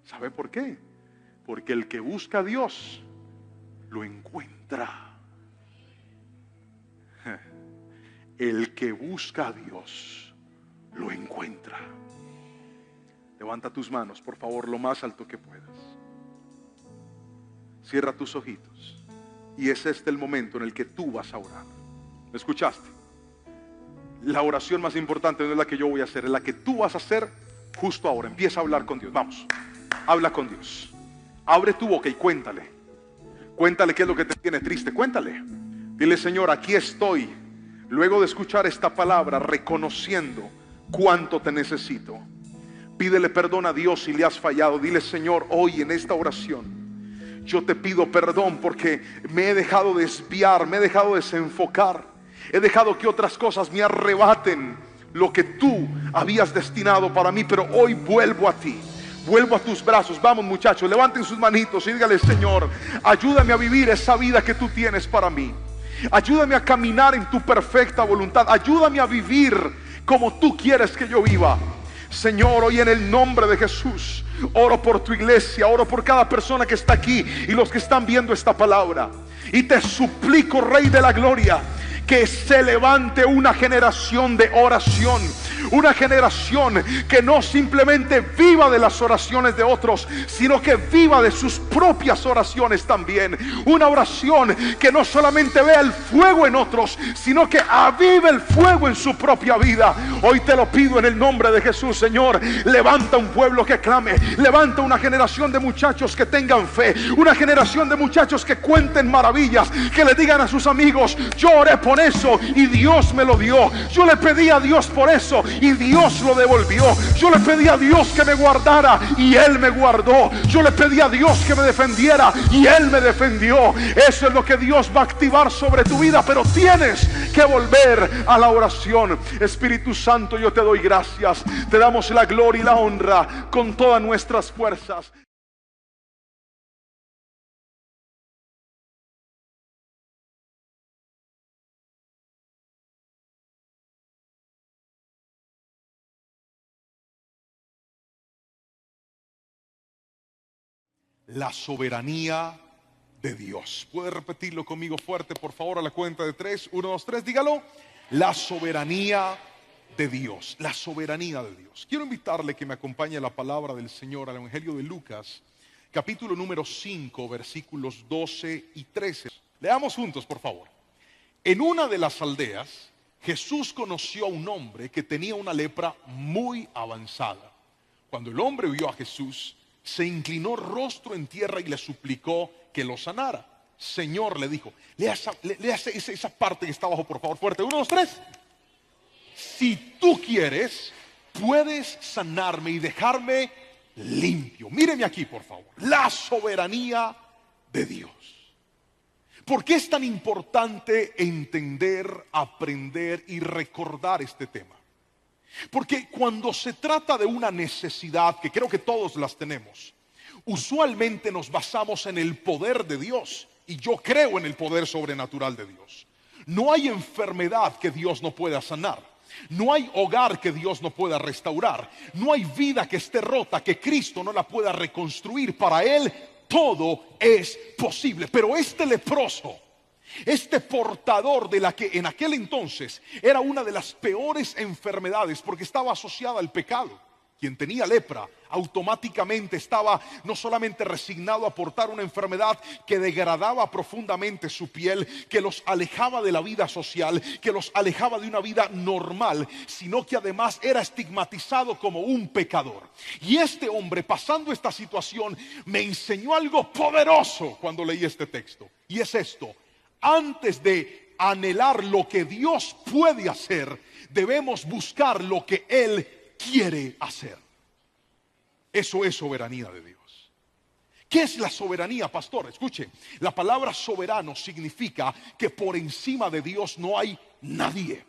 ¿Sabe por qué? Porque el que busca a Dios lo encuentra. El que busca a Dios lo encuentra. Levanta tus manos, por favor, lo más alto que puedas. Cierra tus ojitos. Y es este el momento en el que tú vas a orar. ¿Me escuchaste? La oración más importante no es la que yo voy a hacer, es la que tú vas a hacer justo ahora. Empieza a hablar con Dios. Vamos, habla con Dios. Abre tu boca y cuéntale. Cuéntale qué es lo que te tiene triste. Cuéntale. Dile: Señor, aquí estoy, luego de escuchar esta palabra, reconociendo cuánto te necesito. Pídele perdón a Dios si le has fallado. Dile: Señor, hoy en esta oración yo te pido perdón porque me he dejado desviar, me he dejado desenfocar. He dejado que otras cosas me arrebaten lo que tú habías destinado para mí, pero hoy vuelvo a ti, vuelvo a tus brazos. Vamos, muchachos, levanten sus manitos y dígale: Señor, ayúdame a vivir esa vida que tú tienes para mí. Ayúdame a caminar en tu perfecta voluntad. Ayúdame a vivir como tú quieres que yo viva. Señor, hoy en el nombre de Jesús oro por tu iglesia, oro por cada persona que está aquí y los que están viendo esta palabra. Y te suplico, Rey de la Gloria, que se levante una generación de oración. Una generación que no simplemente viva de las oraciones de otros, sino que viva de sus propias oraciones también. Una oración que no solamente vea el fuego en otros, sino que avive el fuego en su propia vida. Hoy te lo pido en el nombre de Jesús, Señor. Levanta un pueblo que clame. Levanta una generación de muchachos que tengan fe. Una generación de muchachos que cuenten maravillas, que le digan a sus amigos: yo oré por eso y Dios me lo dio. Yo le pedí a Dios por eso y Dios lo devolvió. Yo le pedí a Dios que me guardara y Él me guardó. Yo le pedí a Dios que me defendiera y Él me defendió. Eso es lo que Dios va a activar sobre tu vida, pero tienes que volver a la oración. Espíritu Santo, yo te doy gracias. Te damos la gloria y la honra con todas nuestras fuerzas. La soberanía de Dios. ¿Puede repetirlo conmigo fuerte, por favor, a la cuenta de 3? 1, 2, 3, dígalo. La soberanía de Dios. La soberanía de Dios. Quiero invitarle que me acompañe a la palabra del Señor, al Evangelio de Lucas, capítulo número 5, versículos 12 y 13. Leamos juntos, por favor. En una de las aldeas, Jesús conoció a un hombre que tenía una lepra muy avanzada. Cuando el hombre vio a Jesús, se inclinó rostro en tierra y le suplicó que lo sanara. Señor, le dijo, lea esa parte que está abajo, por favor, fuerte. 1, 2, 3. Si tú quieres, puedes sanarme y dejarme limpio. Míreme aquí, por favor. La soberanía de Dios. ¿Por qué es tan importante entender, aprender y recordar este tema? Porque cuando se trata de una necesidad, que creo que todos las tenemos, usualmente nos basamos en el poder de Dios. Y yo creo en el poder sobrenatural de Dios. No hay enfermedad que Dios no pueda sanar. No hay hogar que Dios no pueda restaurar. No hay vida que esté rota que Cristo no la pueda reconstruir. Para Él todo es posible. Pero este leproso, este portador de la que en aquel entonces era una de las peores enfermedades, porque estaba asociada al pecado. Quien tenía lepra automáticamente estaba no solamente resignado a portar una enfermedad que degradaba profundamente su piel, que los alejaba de la vida social, que los alejaba de una vida normal, sino que además era estigmatizado como un pecador. Y este hombre, pasando esta situación, me enseñó algo poderoso cuando leí este texto. Y es esto: antes de anhelar lo que Dios puede hacer, debemos buscar lo que Él quiere hacer. Eso es soberanía de Dios. ¿Qué es la soberanía, pastor? Escuche, la palabra soberano significa que por encima de Dios no hay nadie.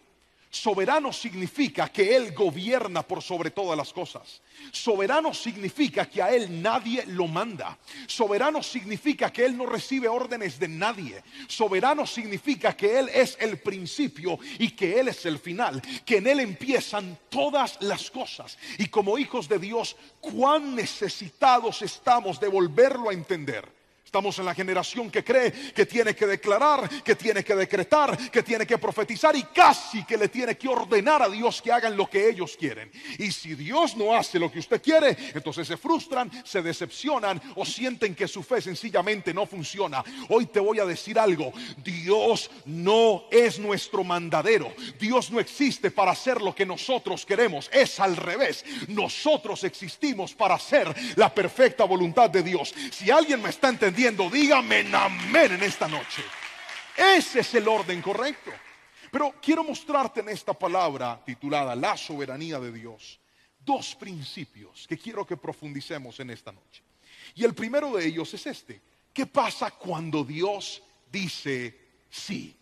Soberano significa que Él gobierna por sobre todas las cosas. Soberano significa que a Él nadie lo manda. Soberano significa que Él no recibe órdenes de nadie. Soberano significa que Él es el principio y que Él es el final. Que en Él empiezan todas las cosas. Y como hijos de Dios, cuán necesitados estamos de volverlo a entender. Estamos en la generación que cree que tiene que declarar, que tiene que decretar, que tiene que profetizar y casi que le tiene que ordenar a Dios que hagan lo que ellos quieren. Y si Dios no hace lo que usted quiere, entonces se frustran, se decepcionan o sienten que su fe sencillamente no funciona. Hoy te voy a decir algo: Dios no es nuestro mandadero. Dios no existe para hacer lo que nosotros queremos. Es al revés. Nosotros existimos para hacer la perfecta voluntad de Dios. Si alguien me está entendiendo, dígame amén en esta noche. Ese es el orden correcto. Pero quiero mostrarte en esta palabra titulada La soberanía de Dios dos principios que quiero que profundicemos en esta noche. Y el primero de ellos es este: ¿qué pasa cuando Dios dice sí?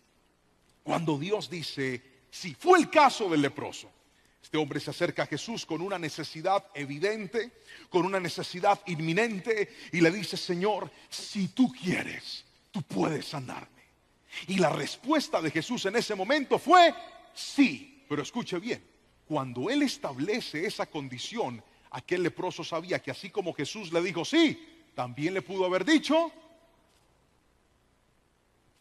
Cuando Dios dice sí. Fue el caso del leproso. Este hombre se acerca a Jesús con una necesidad evidente, con una necesidad inminente, y le dice: Señor, si tú quieres, tú puedes sanarme. Y la respuesta de Jesús en ese momento fue sí. Pero escuche bien, cuando Él establece esa condición, aquel leproso sabía que así como Jesús le dijo sí, también le pudo haber dicho.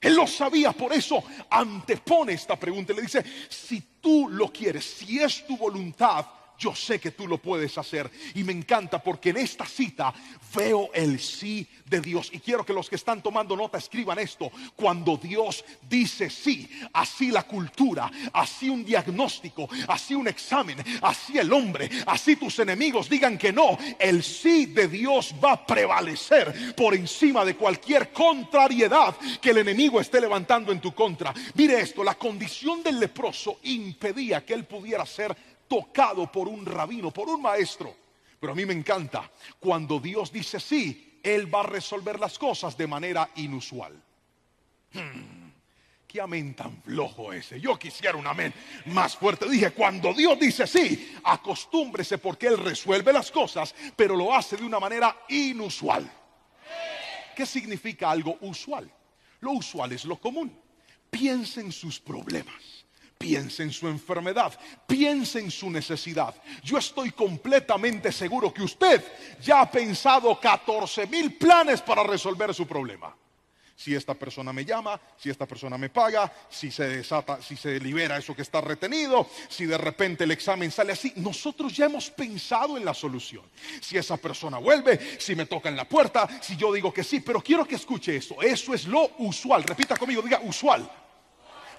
Él lo sabía, por eso antepone esta pregunta y le dice: si tú lo quieres, si es tu voluntad, yo sé que tú lo puedes hacer. Y me encanta porque en esta cita veo el sí de Dios. Y quiero que los que están tomando nota escriban esto: cuando Dios dice sí, así la cultura, así un diagnóstico, así un examen, así el hombre, así tus enemigos digan que no, el sí de Dios va a prevalecer por encima de cualquier contrariedad que el enemigo esté levantando en tu contra. Mire esto: la condición del leproso impedía que él pudiera ser tocado por un rabino, por un maestro. Pero a mí me encanta cuando Dios dice sí, Él va a resolver las cosas de manera inusual. Qué amén tan flojo ese. Yo quisiera un amén más fuerte. Dije: cuando Dios dice sí, acostúmbrese, porque Él resuelve las cosas, pero lo hace de una manera inusual. ¿Qué significa algo usual? Lo usual es lo común. Piense en sus problemas, piense en su enfermedad, piense en su necesidad. Yo estoy completamente seguro que usted ya ha pensado 14,000 planes para resolver su problema. Si esta persona me llama, si esta persona me paga, si se desata, si se libera eso que está retenido, si de repente el examen sale así. Nosotros ya hemos pensado en la solución. Si esa persona vuelve, si me toca en la puerta, si yo digo que sí. Pero quiero que escuche eso. Eso es lo usual. Repita conmigo, diga usual.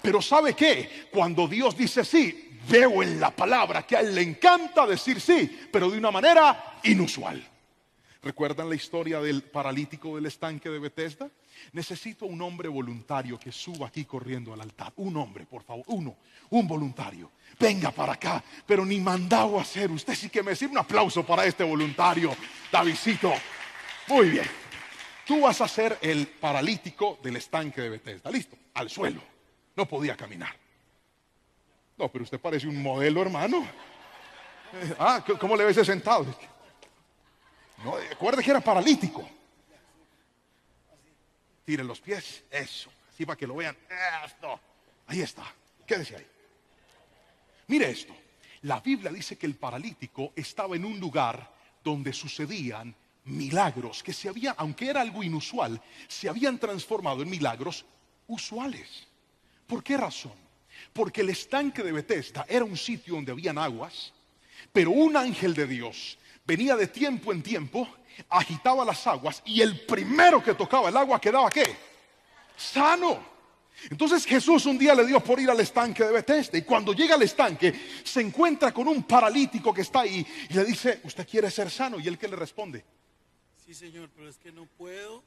Pero ¿sabe qué? Cuando Dios dice sí, veo en la palabra que a Él le encanta decir sí, pero de una manera inusual. ¿Recuerdan la historia del paralítico del estanque de Betesda? Necesito un hombre voluntario que suba aquí corriendo al altar. Un hombre, por favor, un voluntario. Venga para acá, pero ni mandado a hacer. Usted sí que me sirve. Un aplauso para este voluntario, Davidcito. Muy bien. Tú vas a ser el paralítico del estanque de Betesda. Listo, al suelo. No podía caminar. No, pero usted parece un modelo, hermano. ¿Cómo le ves sentado? No, recuerde que era paralítico. Tire los pies, eso, así para que lo vean. Esto. Ahí está, quédese ahí. Mire esto: la Biblia dice que el paralítico estaba en un lugar donde sucedían milagros que se habían, aunque era algo inusual, se habían transformado en milagros usuales. ¿Por qué razón? Porque el estanque de Betesda era un sitio donde habían aguas, pero un ángel de Dios venía de tiempo en tiempo, agitaba las aguas, y el primero que tocaba el agua quedaba ¿qué? Sano. Entonces Jesús un día le dio por ir al estanque de Betesda, y cuando llega al estanque se encuentra con un paralítico que está ahí y le dice: ¿usted quiere ser sano? Y él, ¿qué le responde? Sí, Señor, pero es que no puedo,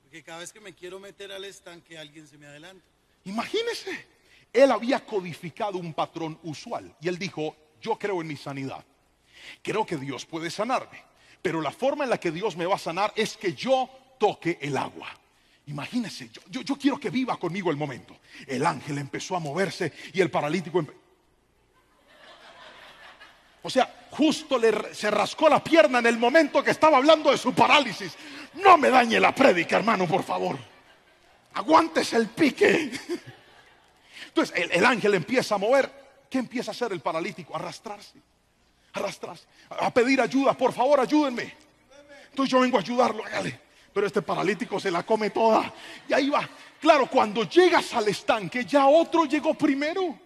porque cada vez que me quiero meter al estanque alguien se me adelanta. Imagínese, él había codificado un patrón usual y él dijo: yo creo en mi sanidad, creo que Dios puede sanarme, pero la forma en la que Dios me va a sanar es que yo toque el agua. Imagínese, yo quiero que viva conmigo el momento. El ángel empezó a moverse y el paralítico O sea, justo se rascó la pierna en el momento que estaba hablando de su parálisis. No me dañe la prédica, hermano, por favor. Aguántese el pique. Entonces el ángel empieza a mover. ¿Qué empieza a hacer el paralítico? Arrastrarse, a pedir ayuda. Por favor, ayúdenme. Entonces yo vengo a ayudarlo, hágale. Pero este paralítico se la come toda. Y ahí va. Claro, cuando llegas al estanque, ya otro llegó primero.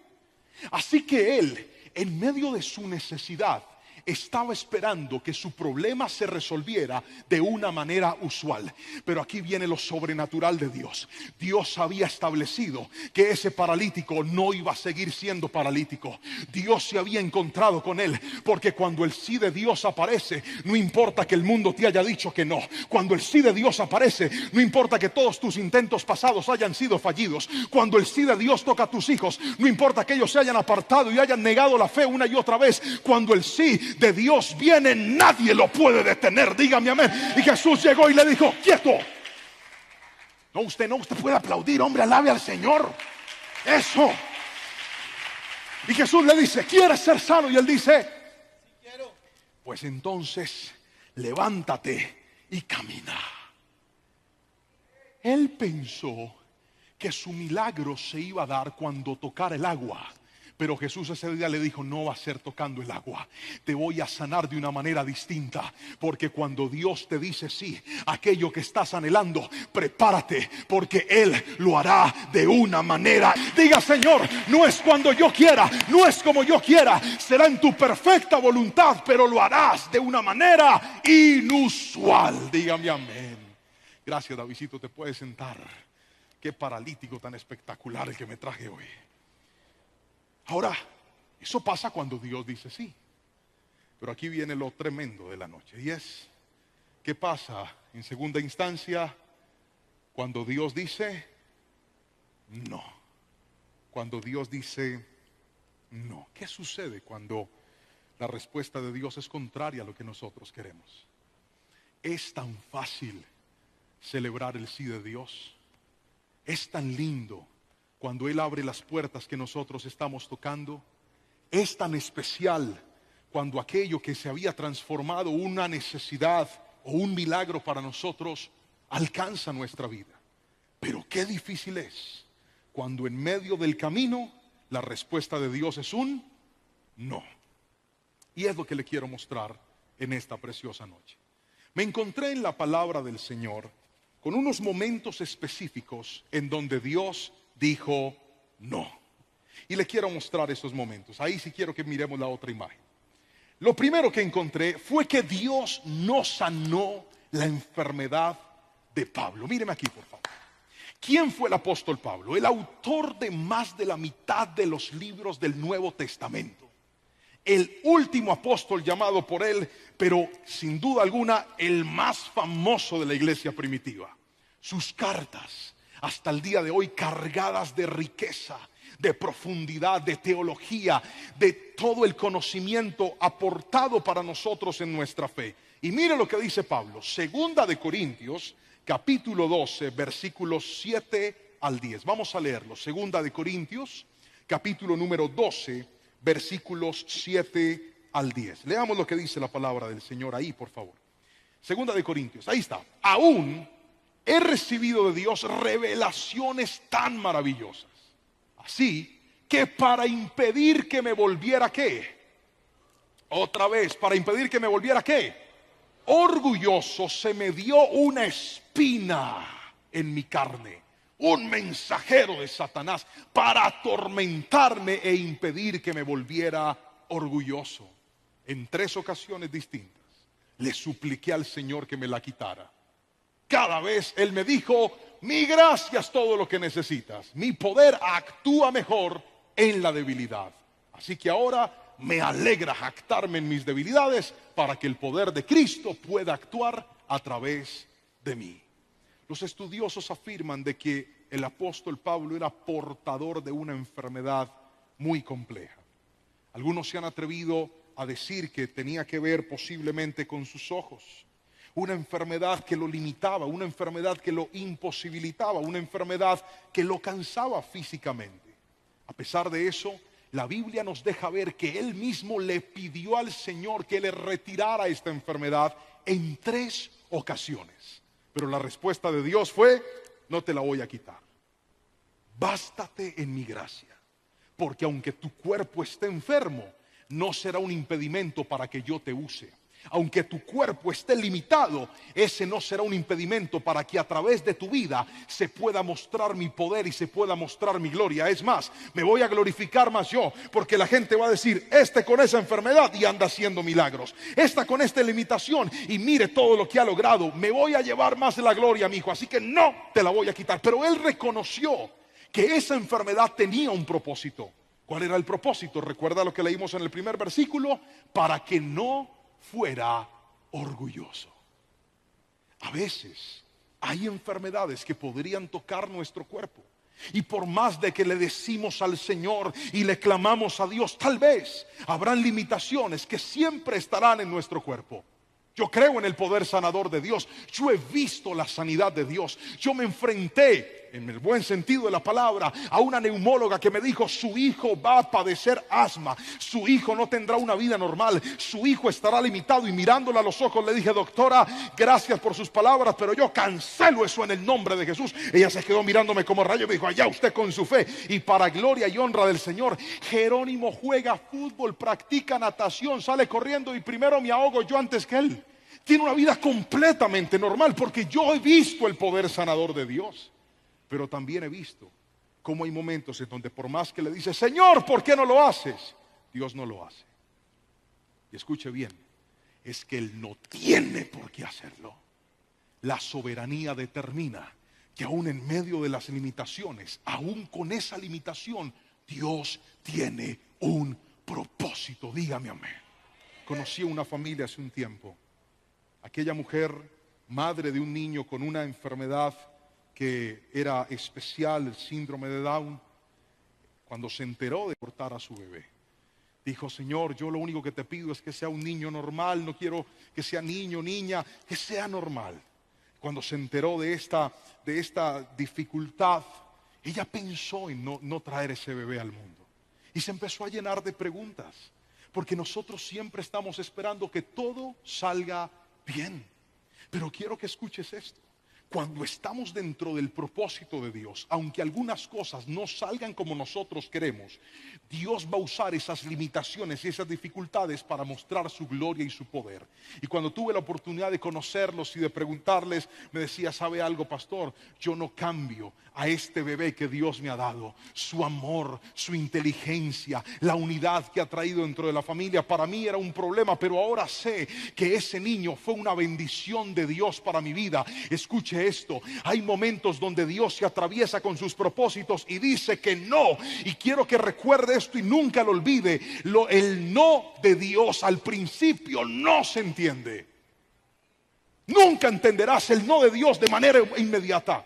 Así que él, en medio de su necesidad, estaba esperando que su problema se resolviera de una manera usual. Pero aquí viene lo sobrenatural de Dios. Dios había establecido que ese paralítico no iba a seguir siendo paralítico. Dios se había encontrado con él, porque cuando el sí de Dios aparece, no importa que el mundo te haya dicho que no. Cuando el sí de Dios aparece, no importa que todos tus intentos pasados hayan sido fallidos. Cuando el sí de Dios toca a tus hijos, no importa que ellos se hayan apartado y hayan negado la fe una y otra vez. Cuando el sí de Dios viene, nadie lo puede detener. Dígame amén. Y Jesús llegó y le dijo: quieto. No, usted puede aplaudir, hombre, alabe al Señor. Eso. Y Jesús le dice: ¿quieres ser sano? Y él dice: sí quiero. Pues entonces levántate y camina. Él pensó que su milagro se iba a dar cuando tocara el agua. Pero Jesús ese día le dijo: no va a ser tocando el agua, te voy a sanar de una manera distinta. Porque cuando Dios te dice sí, aquello que estás anhelando, prepárate, porque Él lo hará de una manera. Diga: Señor, no es cuando yo quiera, no es como yo quiera, será en tu perfecta voluntad, pero lo harás de una manera inusual. Dígame amén. Gracias, Davidcito, te puedes sentar. Qué paralítico tan espectacular el que me traje hoy. Ahora, eso pasa cuando Dios dice sí. Pero aquí viene lo tremendo de la noche. Y es: ¿qué pasa en segunda instancia cuando Dios dice no? Cuando Dios dice no. ¿Qué sucede cuando la respuesta de Dios es contraria a lo que nosotros queremos? Es tan fácil celebrar el sí de Dios. Es tan lindo cuando Él abre las puertas que nosotros estamos tocando. Es tan especial cuando aquello que se había transformado una necesidad o un milagro para nosotros alcanza nuestra vida. Pero qué difícil es cuando en medio del camino la respuesta de Dios es un no. Y es lo que le quiero mostrar en esta preciosa noche. Me encontré en la palabra del Señor con unos momentos específicos en donde Dios dijo no. Y le quiero mostrar esos momentos. Ahí sí quiero que miremos la otra imagen. Lo primero que encontré fue que Dios no sanó la enfermedad de Pablo. Míreme aquí, por favor. ¿Quién fue el apóstol Pablo? El autor de más de la mitad de los libros del Nuevo Testamento. El último apóstol llamado por él, pero sin duda alguna el más famoso de la iglesia primitiva. Sus cartas, hasta el día de hoy, cargadas de riqueza, de profundidad, de teología, de todo el conocimiento aportado para nosotros en nuestra fe. Y mire lo que dice Pablo, segunda de Corintios, capítulo 12, versículos 7 al 10. Vamos a leerlo. Segunda de Corintios, capítulo número 12, versículos 7 al 10. Leamos lo que dice la palabra del Señor ahí, por favor. Segunda de Corintios, ahí está. Aún he recibido de Dios revelaciones tan maravillosas, así que para impedir que me volviera ¿qué? Otra vez, para impedir que me volviera ¿qué? Orgulloso, se me dio una espina en mi carne, un mensajero de Satanás para atormentarme e impedir que me volviera orgulloso. En 3 ocasiones distintas le supliqué al Señor que me la quitara. Cada vez Él me dijo: mi gracia es todo lo que necesitas, mi poder actúa mejor en la debilidad. Así que ahora me alegra jactarme en mis debilidades para que el poder de Cristo pueda actuar a través de mí. Los estudiosos afirman de que el apóstol Pablo era portador de una enfermedad muy compleja. Algunos se han atrevido a decir que tenía que ver posiblemente con sus ojos. Una enfermedad que lo limitaba, una enfermedad que lo imposibilitaba, una enfermedad que lo cansaba físicamente. A pesar de eso, la Biblia nos deja ver que él mismo le pidió al Señor que le retirara esta enfermedad en 3 ocasiones. Pero la respuesta de Dios fue: no te la voy a quitar. Bástate en mi gracia, porque aunque tu cuerpo esté enfermo, no será un impedimento para que yo te use. Aunque tu cuerpo esté limitado, ese no será un impedimento para que a través de tu vida se pueda mostrar mi poder y se pueda mostrar mi gloria. Es más, me voy a glorificar más yo, porque la gente va a decir: este con esa enfermedad y anda haciendo milagros, esta con esta limitación y mire todo lo que ha logrado. Me voy a llevar más de la gloria, mi hijo, así que no te la voy a quitar. Pero él reconoció que esa enfermedad tenía un propósito. ¿Cuál era el propósito? Recuerda lo que leímos en el primer versículo: para que no fuera orgulloso. A veces hay enfermedades que podrían tocar nuestro cuerpo, y por más de que le decimos al Señor y le clamamos a Dios, tal vez habrán limitaciones que siempre estarán en nuestro cuerpo. Yo creo en el poder sanador de Dios. Yo he visto la sanidad de Dios. Yo me enfrenté, en el buen sentido de la palabra, a una neumóloga que me dijo: su hijo va a padecer asma, su hijo no tendrá una vida normal, su hijo estará limitado. Y mirándola a los ojos le dije: doctora, gracias por sus palabras, pero yo cancelo eso en el nombre de Jesús. Ella se quedó mirándome como rayo y me dijo: allá usted con su fe. Y para gloria y honra del Señor, Jerónimo juega fútbol, practica natación, sale corriendo y primero me ahogo yo antes que él. Tiene una vida completamente normal, porque yo he visto el poder sanador de Dios. Pero también he visto cómo hay momentos en donde, por más que le dice: Señor, ¿por qué no lo haces?, Dios no lo hace. Y escuche bien, es que Él no tiene por qué hacerlo. La soberanía determina que aún en medio de las limitaciones, aún con esa limitación, Dios tiene un propósito. Dígame amén. Conocí a una familia hace un tiempo. Aquella mujer, madre de un niño con una enfermedad que era especial, el síndrome de Down, cuando se enteró de abortar a su bebé, dijo: Señor, yo lo único que te pido es que sea un niño normal, no quiero que sea niño, niña, que sea normal. Cuando se enteró de esta dificultad, ella pensó en no traer ese bebé al mundo. Y se empezó a llenar de preguntas, porque nosotros siempre estamos esperando que todo salga bien. Pero quiero que escuches esto: cuando estamos dentro del propósito de Dios, aunque algunas cosas no salgan como nosotros queremos, Dios va a usar esas limitaciones y esas dificultades para mostrar su gloria y su poder. Y cuando tuve la oportunidad de conocerlos y de preguntarles, me decía: ¿sabe algo, pastor? Yo no cambio a este bebé que Dios me ha dado. Su amor, su inteligencia, la unidad que ha traído dentro de la familia, para mí era un problema, pero ahora sé que ese niño fue una bendición de Dios para mi vida. Escuche esto: hay momentos donde Dios se atraviesa con sus propósitos y dice que no. Y quiero que recuerde esto y nunca lo olvide: el no de Dios al principio no se entiende. Nunca entenderás el no de Dios de manera inmediata.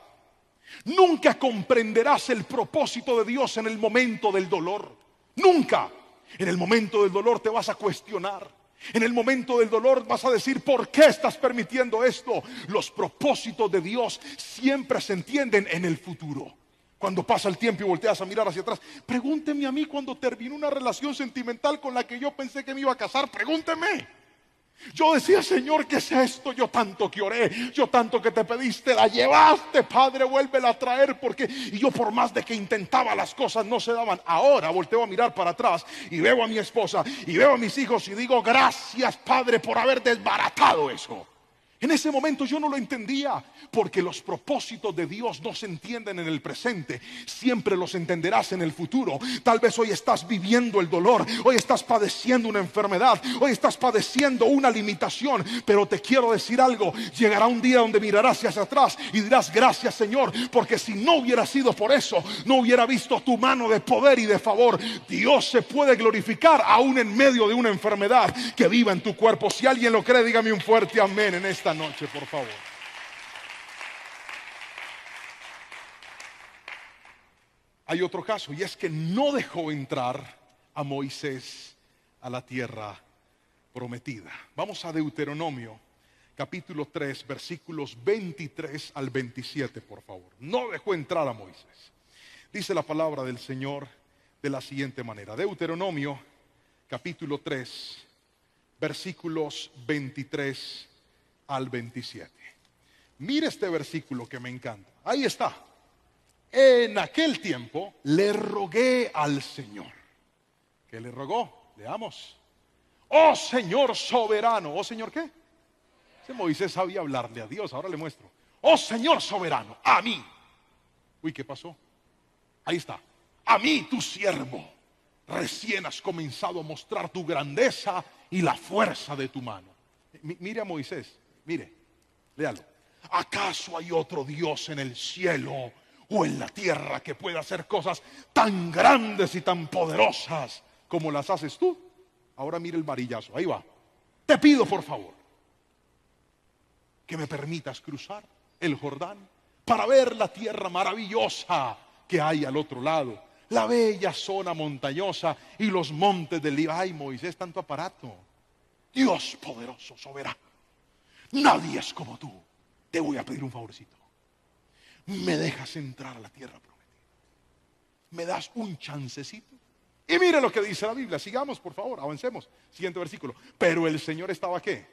Nunca comprenderás el propósito de Dios en el momento del dolor. Nunca. En el momento del dolor te vas a cuestionar. En el momento del dolor vas a decir: ¿por qué estás permitiendo esto? Los propósitos de Dios siempre se entienden en el futuro. Cuando pasa el tiempo y volteas a mirar hacia atrás, pregúnteme a mí cuando terminó una relación sentimental con la que yo pensé que me iba a casar. Pregúnteme. Yo decía: Señor, ¿qué es esto? Yo tanto que oré, yo tanto que te pediste, la llevaste, Padre, vuélvela a traer, porque... Y yo, por más de que intentaba, las cosas no se daban. Ahora volteo a mirar para atrás y veo a mi esposa y veo a mis hijos y digo: gracias, Padre, por haber desbaratado eso. En ese momento yo no lo entendía, porque los propósitos de Dios no se entienden en el presente, siempre los entenderás en el futuro. Tal vez hoy estás viviendo el dolor, hoy estás padeciendo una enfermedad, hoy estás padeciendo una limitación, pero te quiero decir algo: llegará un día donde mirarás hacia atrás y dirás: gracias, Señor, porque si no hubiera sido por eso, no hubiera visto tu mano de poder y de favor. Dios se puede glorificar aún en medio de una enfermedad que viva en tu cuerpo. Si alguien lo cree, dígame un fuerte amén en esta noche, por favor. Hay otro caso, y es que no dejó entrar a Moisés a la tierra prometida. Vamos a Deuteronomio capítulo 3, versículos 23 al 27, por favor. No dejó entrar a Moisés. Dice la palabra del Señor: de la siguiente manera. Deuteronomio capítulo 3, versículos 23 al 27. Mire este versículo que me encanta. Ahí está. En aquel tiempo le rogué al Señor. ¿Qué le rogó? Leamos. Oh Señor soberano. ¿Oh Señor qué? Ese Moisés sabía hablarle a Dios. Ahora le muestro. Oh Señor soberano, a mí. Uy, ¿qué pasó? Ahí está. A mí, tu siervo, recién has comenzado a mostrar tu grandeza y la fuerza de tu mano. Mire a Moisés, mire, léalo. ¿Acaso hay otro Dios en el cielo o en la tierra que pueda hacer cosas tan grandes y tan poderosas como las haces tú? Ahora mire el varillazo, ahí va. Te pido por favor que me permitas cruzar el Jordán para ver la tierra maravillosa que hay al otro lado, la bella zona montañosa y los montes del Líbano. Ay, Moisés, tanto aparato. Dios poderoso, soberano, nadie es como tú. Te voy a pedir un favorcito. ¿Me dejas entrar a la tierra prometida? ¿Me das un chancecito? Y mire lo que dice la Biblia. Sigamos, por favor, avancemos. Siguiente versículo. Pero el Señor estaba ¿qué?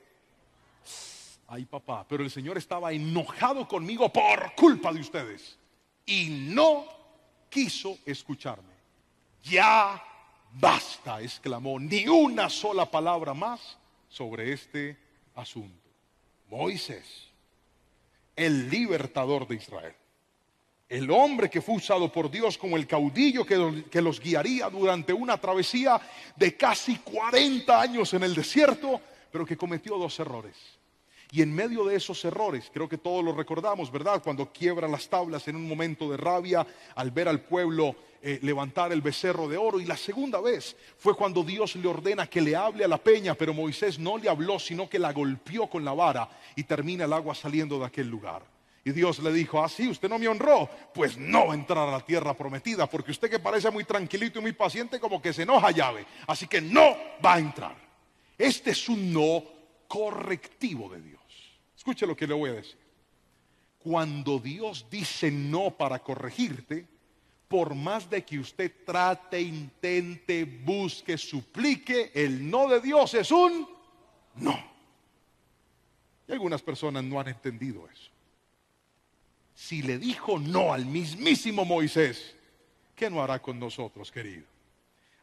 Ay, papá, pero el Señor estaba enojado conmigo por culpa de ustedes y no quiso escucharme. Ya basta, exclamó, ni una sola palabra más sobre este asunto. Moisés, el libertador de Israel, el hombre que fue usado por Dios como el caudillo que los guiaría durante una travesía de casi 40 años en el desierto, pero que cometió 2 errores. Y en medio de esos errores, creo que todos lo recordamos, ¿verdad? Cuando quiebra las tablas en un momento de rabia al ver al pueblo levantar el becerro de oro. Y la segunda vez fue cuando Dios le ordena que le hable a la peña, pero Moisés no le habló, sino que la golpeó con la vara y termina el agua saliendo de aquel lugar. Y Dios le dijo, sí, usted no me honró, pues no va a entrar a la tierra prometida, porque usted que parece muy tranquilito y muy paciente, como que se enoja llave, así que no va a entrar. Este es un no correctivo de Dios. Escuche lo que le voy a decir. Cuando Dios dice no para corregirte, por más de que usted trate, intente, busque, suplique, el no de Dios es un no. Y algunas personas no han entendido eso. Si le dijo no al mismísimo Moisés, ¿qué no hará con nosotros, querido?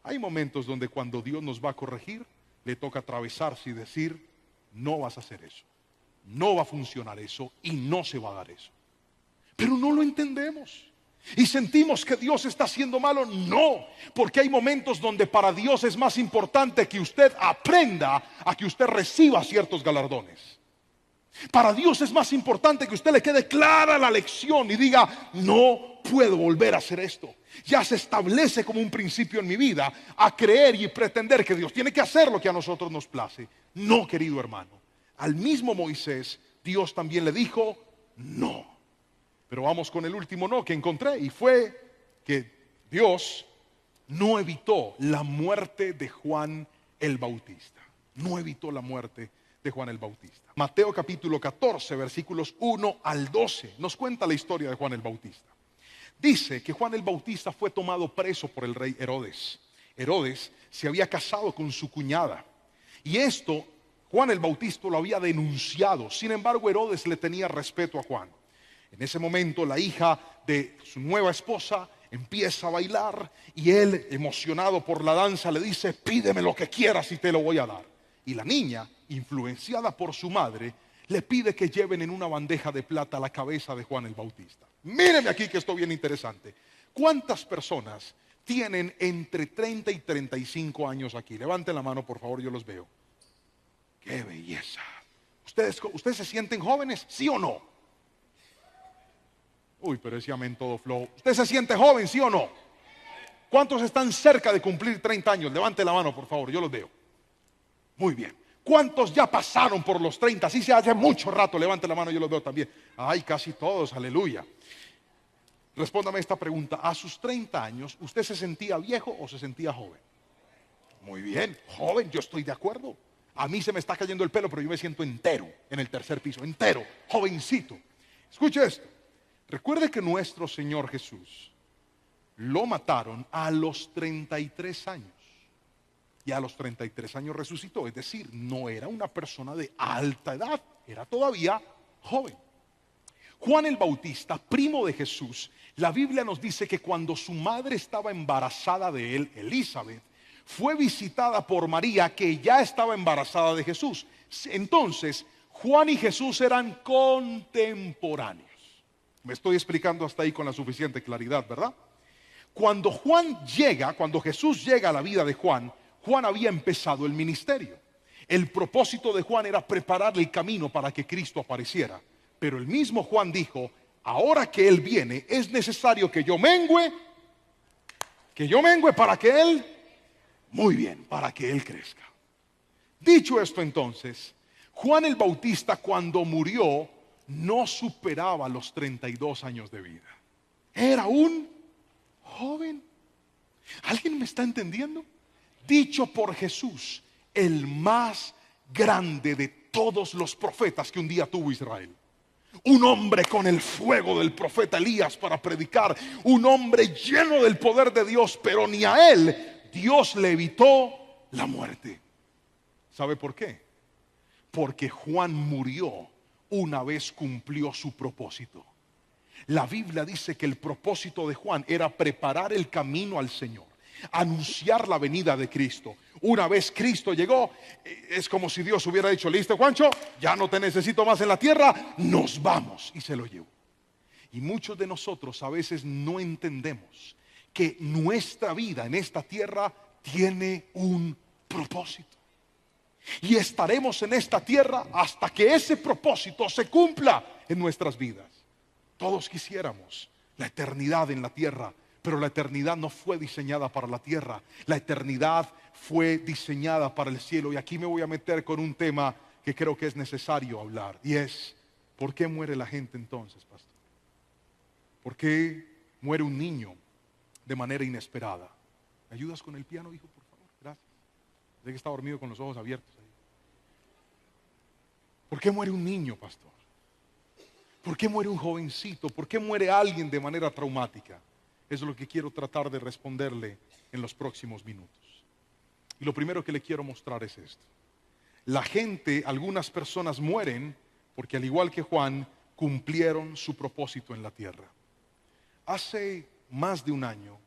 Hay momentos donde cuando Dios nos va a corregir, le toca atravesarse y decir, no vas a hacer eso. No va a funcionar eso y no se va a dar eso. Pero no lo entendemos y sentimos que Dios está haciendo malo. No, porque hay momentos donde para Dios es más importante que usted aprenda a que usted reciba ciertos galardones. Para Dios es más importante que usted le quede clara la lección y diga, no puedo volver a hacer esto. Ya se establece como un principio en mi vida a creer y pretender que Dios tiene que hacer lo que a nosotros nos place. No, querido hermano. Al mismo Moisés, Dios también le dijo no. Pero vamos con el último no que encontré, y fue que Dios no evitó la muerte de Juan el Bautista. No evitó la muerte de Juan el Bautista. Mateo capítulo 14, versículos 1 al 12, nos cuenta la historia de Juan el Bautista. Dice que Juan el Bautista fue tomado preso por el rey Herodes. Herodes se había casado con su cuñada, y esto Juan el Bautista lo había denunciado. Sin embargo, Herodes le tenía respeto a Juan. En ese momento la hija de su nueva esposa empieza a bailar y él, emocionado por la danza, le dice, pídeme lo que quieras y te lo voy a dar. Y la niña, influenciada por su madre, le pide que lleven en una bandeja de plata la cabeza de Juan el Bautista. Míreme aquí que esto es bien interesante. ¿Cuántas personas tienen entre 30 y 35 años aquí? Levanten la mano, por favor, yo los veo. ¡Qué belleza! ¿Ustedes se sienten jóvenes? ¿Sí o no? Uy, pero ese amén todo flow. ¿Usted se siente joven? ¿Sí o no? ¿Cuántos están cerca de cumplir 30 años? Levante la mano, por favor, yo los veo. Muy bien. ¿Cuántos ya pasaron por los 30? Sí, se hace mucho rato. Levante la mano, yo los veo también. Ay, casi todos, aleluya. Respóndame esta pregunta. ¿A sus 30 años usted se sentía viejo o se sentía joven? Muy bien, joven, yo estoy de acuerdo. A mí se me está cayendo el pelo, pero yo me siento entero en el tercer piso, entero, jovencito. Escuche esto. Recuerde que nuestro Señor Jesús lo mataron a los 33 años. Y a los 33 años resucitó. Es decir, no era una persona de alta edad, era todavía joven. Juan el Bautista, primo de Jesús, la Biblia nos dice que cuando su madre estaba embarazada de él, Elizabeth, fue visitada por María, que ya estaba embarazada de Jesús. Entonces, Juan y Jesús eran contemporáneos. Me estoy explicando hasta ahí con la suficiente claridad, ¿verdad? Cuando Jesús llega a la vida de Juan, Juan había empezado el ministerio. El propósito de Juan era preparar el camino para que Cristo apareciera. Pero el mismo Juan dijo, ahora que Él viene, es necesario que yo mengüe para que Él, muy bien, para que Él crezca. Dicho esto entonces, Juan el Bautista cuando murió no superaba los 32 años de vida. Era un joven. ¿Alguien me está entendiendo? Dicho por Jesús, el más grande de todos los profetas que un día tuvo Israel. Un hombre con el fuego del profeta Elías para predicar. Un hombre lleno del poder de Dios, pero ni a él Dios le evitó la muerte. ¿Sabe por qué? Porque Juan murió una vez cumplió su propósito. La Biblia dice que el propósito de Juan era preparar el camino al Señor, anunciar la venida de Cristo. Una vez Cristo llegó, es como si Dios hubiera dicho, listo Juancho, ya no te necesito más en la tierra, nos vamos. Y se lo llevó. Y muchos de nosotros a veces no entendemos que nuestra vida en esta tierra tiene un propósito. Y estaremos en esta tierra hasta que ese propósito se cumpla en nuestras vidas. Todos quisiéramos la eternidad en la tierra, pero la eternidad no fue diseñada para la tierra. La eternidad fue diseñada para el cielo. Y aquí me voy a meter con un tema que creo que es necesario hablar. Y es, ¿por qué muere la gente entonces, pastor? ¿Por qué muere un niño de manera inesperada? ¿Me ayudas con el piano, hijo, por favor? Gracias. Sé que está dormido con los ojos abiertos ahí. ¿Por qué muere un niño, pastor? ¿Por qué muere un jovencito? ¿Por qué muere alguien de manera traumática? Eso es lo que quiero tratar de responderle en los próximos minutos. Y lo primero que le quiero mostrar es esto. La gente, algunas personas mueren porque al igual que Juan, cumplieron su propósito en la tierra. Hace más de un año,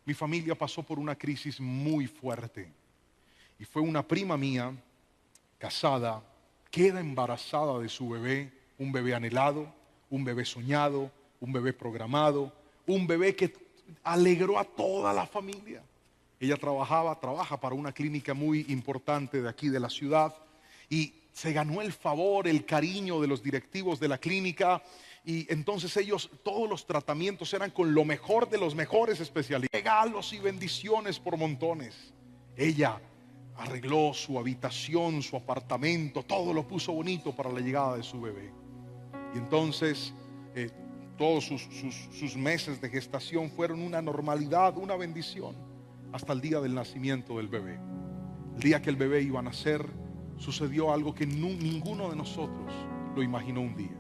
mi familia pasó por una crisis muy fuerte. Y fue una prima mía, casada, queda embarazada de su bebé, un bebé anhelado, un bebé soñado, un bebé programado, un bebé que alegró a toda la familia. Ella trabaja para una clínica muy importante de aquí de la ciudad y se ganó el favor, el cariño de los directivos de la clínica. Y entonces ellos, todos los tratamientos eran con lo mejor de los mejores especialistas. Regalos y bendiciones por montones. Ella arregló su habitación, su apartamento, todo lo puso bonito para la llegada de su bebé. Y entonces todos sus meses de gestación fueron una normalidad, una bendición, hasta el día del nacimiento del bebé. El día que el bebé iba a nacer, sucedió algo que ninguno de nosotros lo imaginó un día.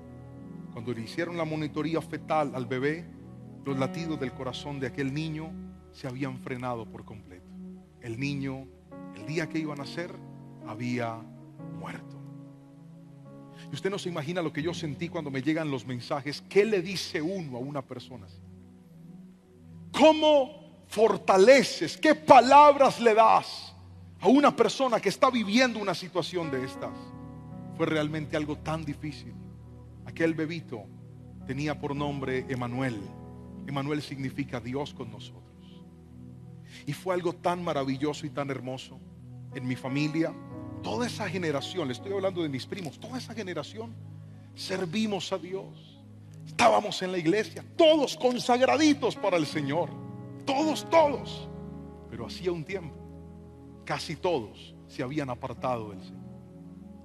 Cuando le hicieron la monitoría fetal al bebé, los latidos del corazón de aquel niño se habían frenado por completo. El niño, el día que iba a nacer, había muerto. Y usted no se imagina lo que yo sentí cuando me llegan los mensajes. ¿Qué le dice uno a una persona así? ¿Cómo fortaleces? ¿Qué palabras le das a una persona que está viviendo una situación de estas? Fue realmente algo tan difícil. Aquel bebito tenía por nombre Emanuel. Emanuel significa Dios con nosotros. Y fue algo tan maravilloso y tan hermoso. En mi familia, toda esa generación, le estoy hablando de mis primos, toda esa generación servimos a Dios. Estábamos en la iglesia, todos consagraditos para el Señor. Todos. Pero hacía un tiempo, casi todos se habían apartado del Señor.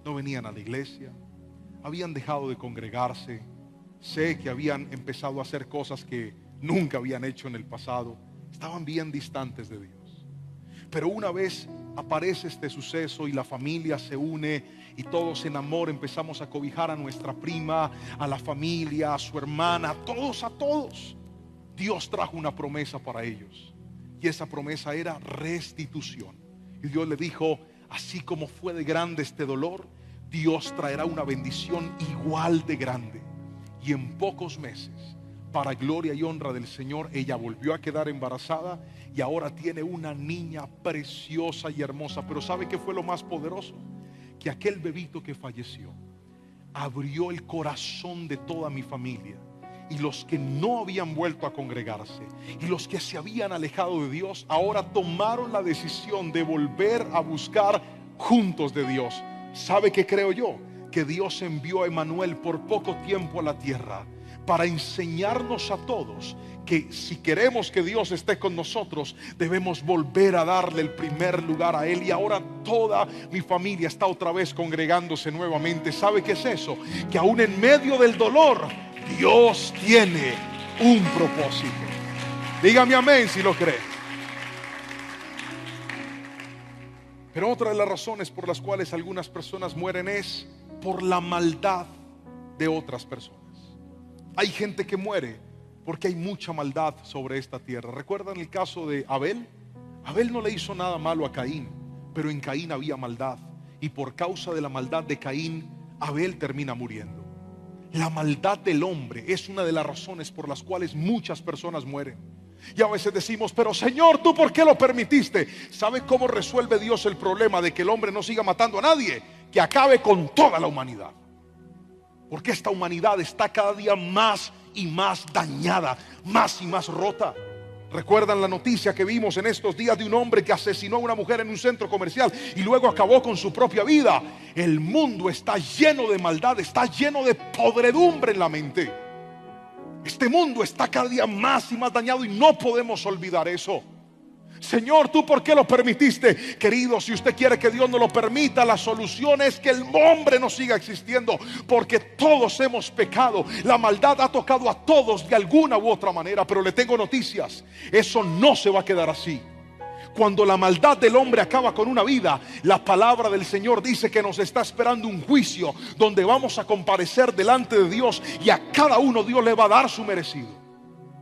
No venían a la iglesia, habían dejado de congregarse. Sé que habían empezado a hacer cosas que nunca habían hecho en el pasado. Estaban bien distantes de Dios. Pero una vez aparece este suceso y la familia se une y todos en amor empezamos a cobijar a nuestra prima, a la familia, a su hermana, a todos. Dios trajo una promesa para ellos, y esa promesa era restitución. Y Dios le dijo: así como fue de grande este dolor, Dios traerá una bendición igual de grande. Y en pocos meses, para gloria y honra del Señor, ella volvió a quedar embarazada y ahora tiene una niña preciosa y hermosa. Pero ¿sabe qué fue lo más poderoso? Que aquel bebito que falleció abrió el corazón de toda mi familia, y los que no habían vuelto a congregarse y los que se habían alejado de Dios ahora tomaron la decisión de volver a buscar juntos de Dios. ¿Sabe qué creo yo? Que Dios envió a Emanuel por poco tiempo a la tierra para enseñarnos a todos que si queremos que Dios esté con nosotros, debemos volver a darle el primer lugar a Él. Y ahora toda mi familia está otra vez congregándose nuevamente. ¿Sabe qué es eso? Que aún en medio del dolor, Dios tiene un propósito. Dígame amén si lo cree. Pero otra de las razones por las cuales algunas personas mueren es por la maldad de otras personas. Hay gente que muere porque hay mucha maldad sobre esta tierra. ¿Recuerdan el caso de Abel? Abel no le hizo nada malo a Caín, pero en Caín había maldad, y por causa de la maldad de Caín, Abel termina muriendo. La maldad del hombre es una de las razones por las cuales muchas personas mueren. Y a veces decimos: pero Señor, ¿tú por qué lo permitiste? ¿Sabe cómo resuelve Dios el problema de que el hombre no siga matando a nadie? Que acabe con toda la humanidad. Porque esta humanidad está cada día más y más dañada, más y más rota. ¿Recuerdan la noticia que vimos en estos días de un hombre que asesinó a una mujer en un centro comercial y luego acabó con su propia vida? El mundo está lleno de maldad, está lleno de podredumbre en la mente. Este mundo está cada día más y más dañado y no podemos olvidar eso. Señor, ¿tú por qué lo permitiste? Querido, si usted quiere que Dios no lo permita, la solución es que el hombre no siga existiendo, porque todos hemos pecado. La maldad ha tocado a todos de alguna u otra manera. Pero le tengo noticias: eso no se va a quedar así. Cuando la maldad del hombre acaba con una vida, la palabra del Señor dice que nos está esperando un juicio donde vamos a comparecer delante de Dios, y a cada uno Dios le va a dar su merecido.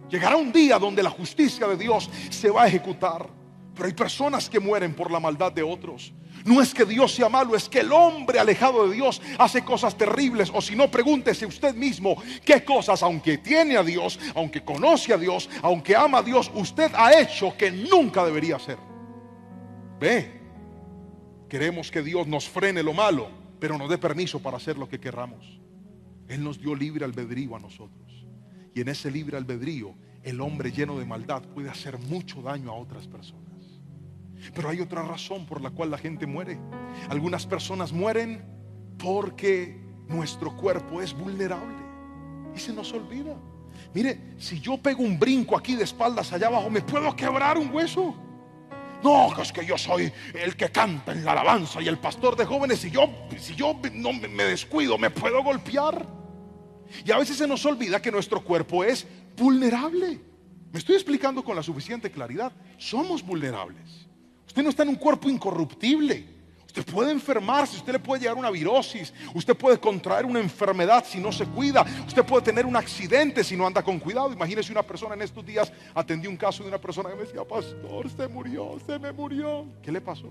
Llegará un día donde la justicia de Dios se va a ejecutar. Pero hay personas que mueren por la maldad de otros. No es que Dios sea malo, es que el hombre alejado de Dios hace cosas terribles. O si no, pregúntese usted mismo qué cosas, aunque tiene a Dios, aunque conoce a Dios, aunque ama a Dios, usted ha hecho que nunca debería hacer. Ve, queremos que Dios nos frene lo malo, pero nos dé permiso para hacer lo que querramos. Él nos dio libre albedrío a nosotros. Y en ese libre albedrío, el hombre lleno de maldad puede hacer mucho daño a otras personas. Pero hay otra razón por la cual la gente muere. Algunas personas mueren porque nuestro cuerpo es vulnerable y se nos olvida. Mire, si yo pego un brinco aquí de espaldas allá abajo, me puedo quebrar un hueso. No, es que yo soy el que canta en la alabanza y el pastor de jóvenes. Si yo no me descuido, me puedo golpear. Y a veces se nos olvida que nuestro cuerpo es vulnerable. Me estoy explicando con la suficiente claridad. Somos vulnerables. Usted no está en un cuerpo incorruptible. Usted puede enfermarse, usted le puede llegar una virosis, usted puede contraer una enfermedad si no se cuida, usted puede tener un accidente si no anda con cuidado. Imagínese una persona, en estos días atendí un caso de una persona que me decía: pastor, se me murió. ¿Qué le pasó?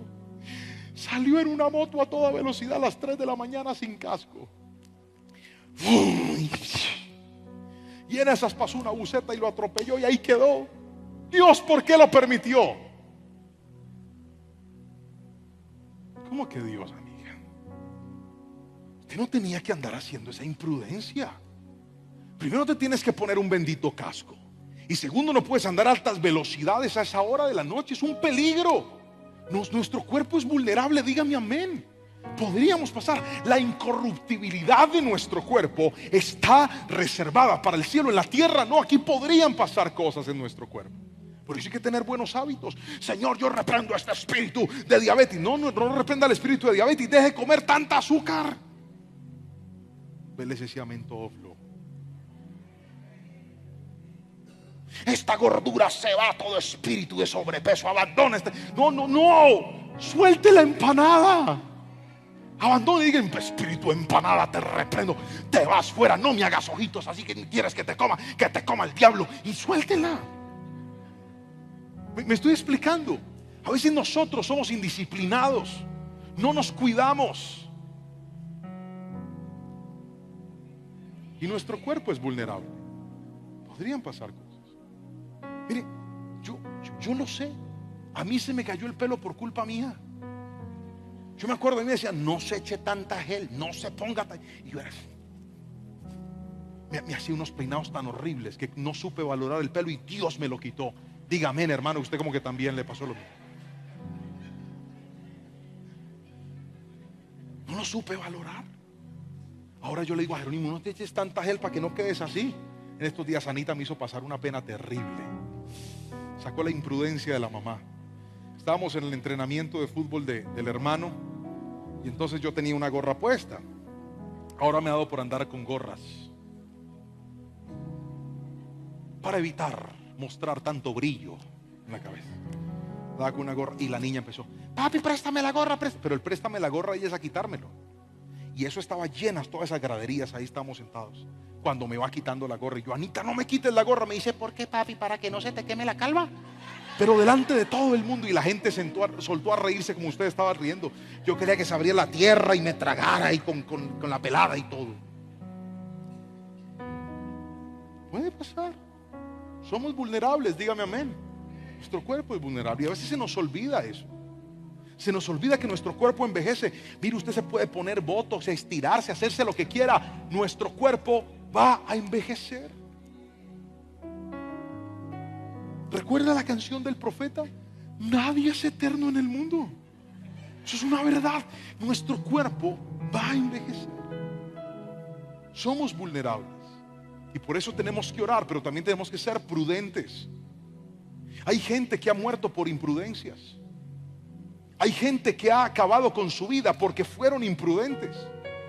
Salió en una moto a toda velocidad a las 3 de la mañana sin casco. Y en esas pasó una buceta y lo atropelló y ahí quedó. Dios, ¿por qué lo permitió? ¿Cómo que Dios, amiga? Usted no tenía que andar haciendo esa imprudencia. Primero te tienes que poner un bendito casco, y segundo, no puedes andar a altas velocidades a esa hora de la noche. Es un peligro. Nuestro cuerpo es vulnerable, dígame amén. Podríamos pasar. La incorruptibilidad de nuestro cuerpo está reservada para el cielo. En la tierra no. Aquí podrían pasar cosas en nuestro cuerpo. Por eso hay que tener buenos hábitos. Señor, yo reprendo a este espíritu de diabetes. No reprenda el espíritu de diabetes. Deje de comer tanta azúcar. Vele ese mentófilo. Esta gordura se va. Todo espíritu de sobrepeso abandona este. No. Suelte la empanada. Abandone y digan: espíritu empanada, te reprendo, te vas fuera, no me hagas ojitos así que quieres que te coma el diablo, y suéltela. Me estoy explicando. A veces nosotros somos indisciplinados, no nos cuidamos y nuestro cuerpo es vulnerable. Podrían pasar cosas. Mire, yo lo sé. A mí se me cayó el pelo por culpa mía. Yo me acuerdo, a mí me decían: no se eche tanta gel, no se ponga y yo era así. Me hacía unos peinados tan horribles que no supe valorar el pelo y Dios me lo quitó. Dígame, hermano, usted como que también le pasó lo mismo. No lo supe valorar. Ahora yo le digo a Jerónimo: no te eches tanta gel para que no quedes así. En estos días Anita me hizo pasar una pena terrible. Sacó la imprudencia de la mamá. Estábamos en el entrenamiento de fútbol del hermano, y entonces yo tenía una gorra puesta. Ahora me ha dado por andar con gorras para evitar mostrar tanto brillo en la cabeza. Estaba con una gorra y la niña empezó: papi, préstame la gorra, pero el préstame la gorra y es a quitármelo. Y eso estaba llenas, todas esas graderías, ahí estamos sentados. Cuando me va quitando la gorra y yo: Anita, no me quites la gorra. Me dice: ¿por qué, papi? ¿Para que no se te queme la calva? Pero delante de todo el mundo, y la gente soltó a reírse como usted estaba riendo. Yo quería que se abriera la tierra y me tragara ahí con la pelada y todo. Puede pasar. Somos vulnerables, dígame amén. Nuestro cuerpo es vulnerable y a veces se nos olvida eso. Se nos olvida que nuestro cuerpo envejece. Mire, usted se puede poner botox, estirarse, hacerse lo que quiera. Nuestro cuerpo va a envejecer. ¿Recuerda la canción del profeta? Nadie es eterno en el mundo. Eso es una verdad. Nuestro cuerpo va a envejecer. Somos vulnerables y por eso tenemos que orar, pero también tenemos que ser prudentes. Hay gente que ha muerto por imprudencias. Hay gente que ha acabado con su vida porque fueron imprudentes.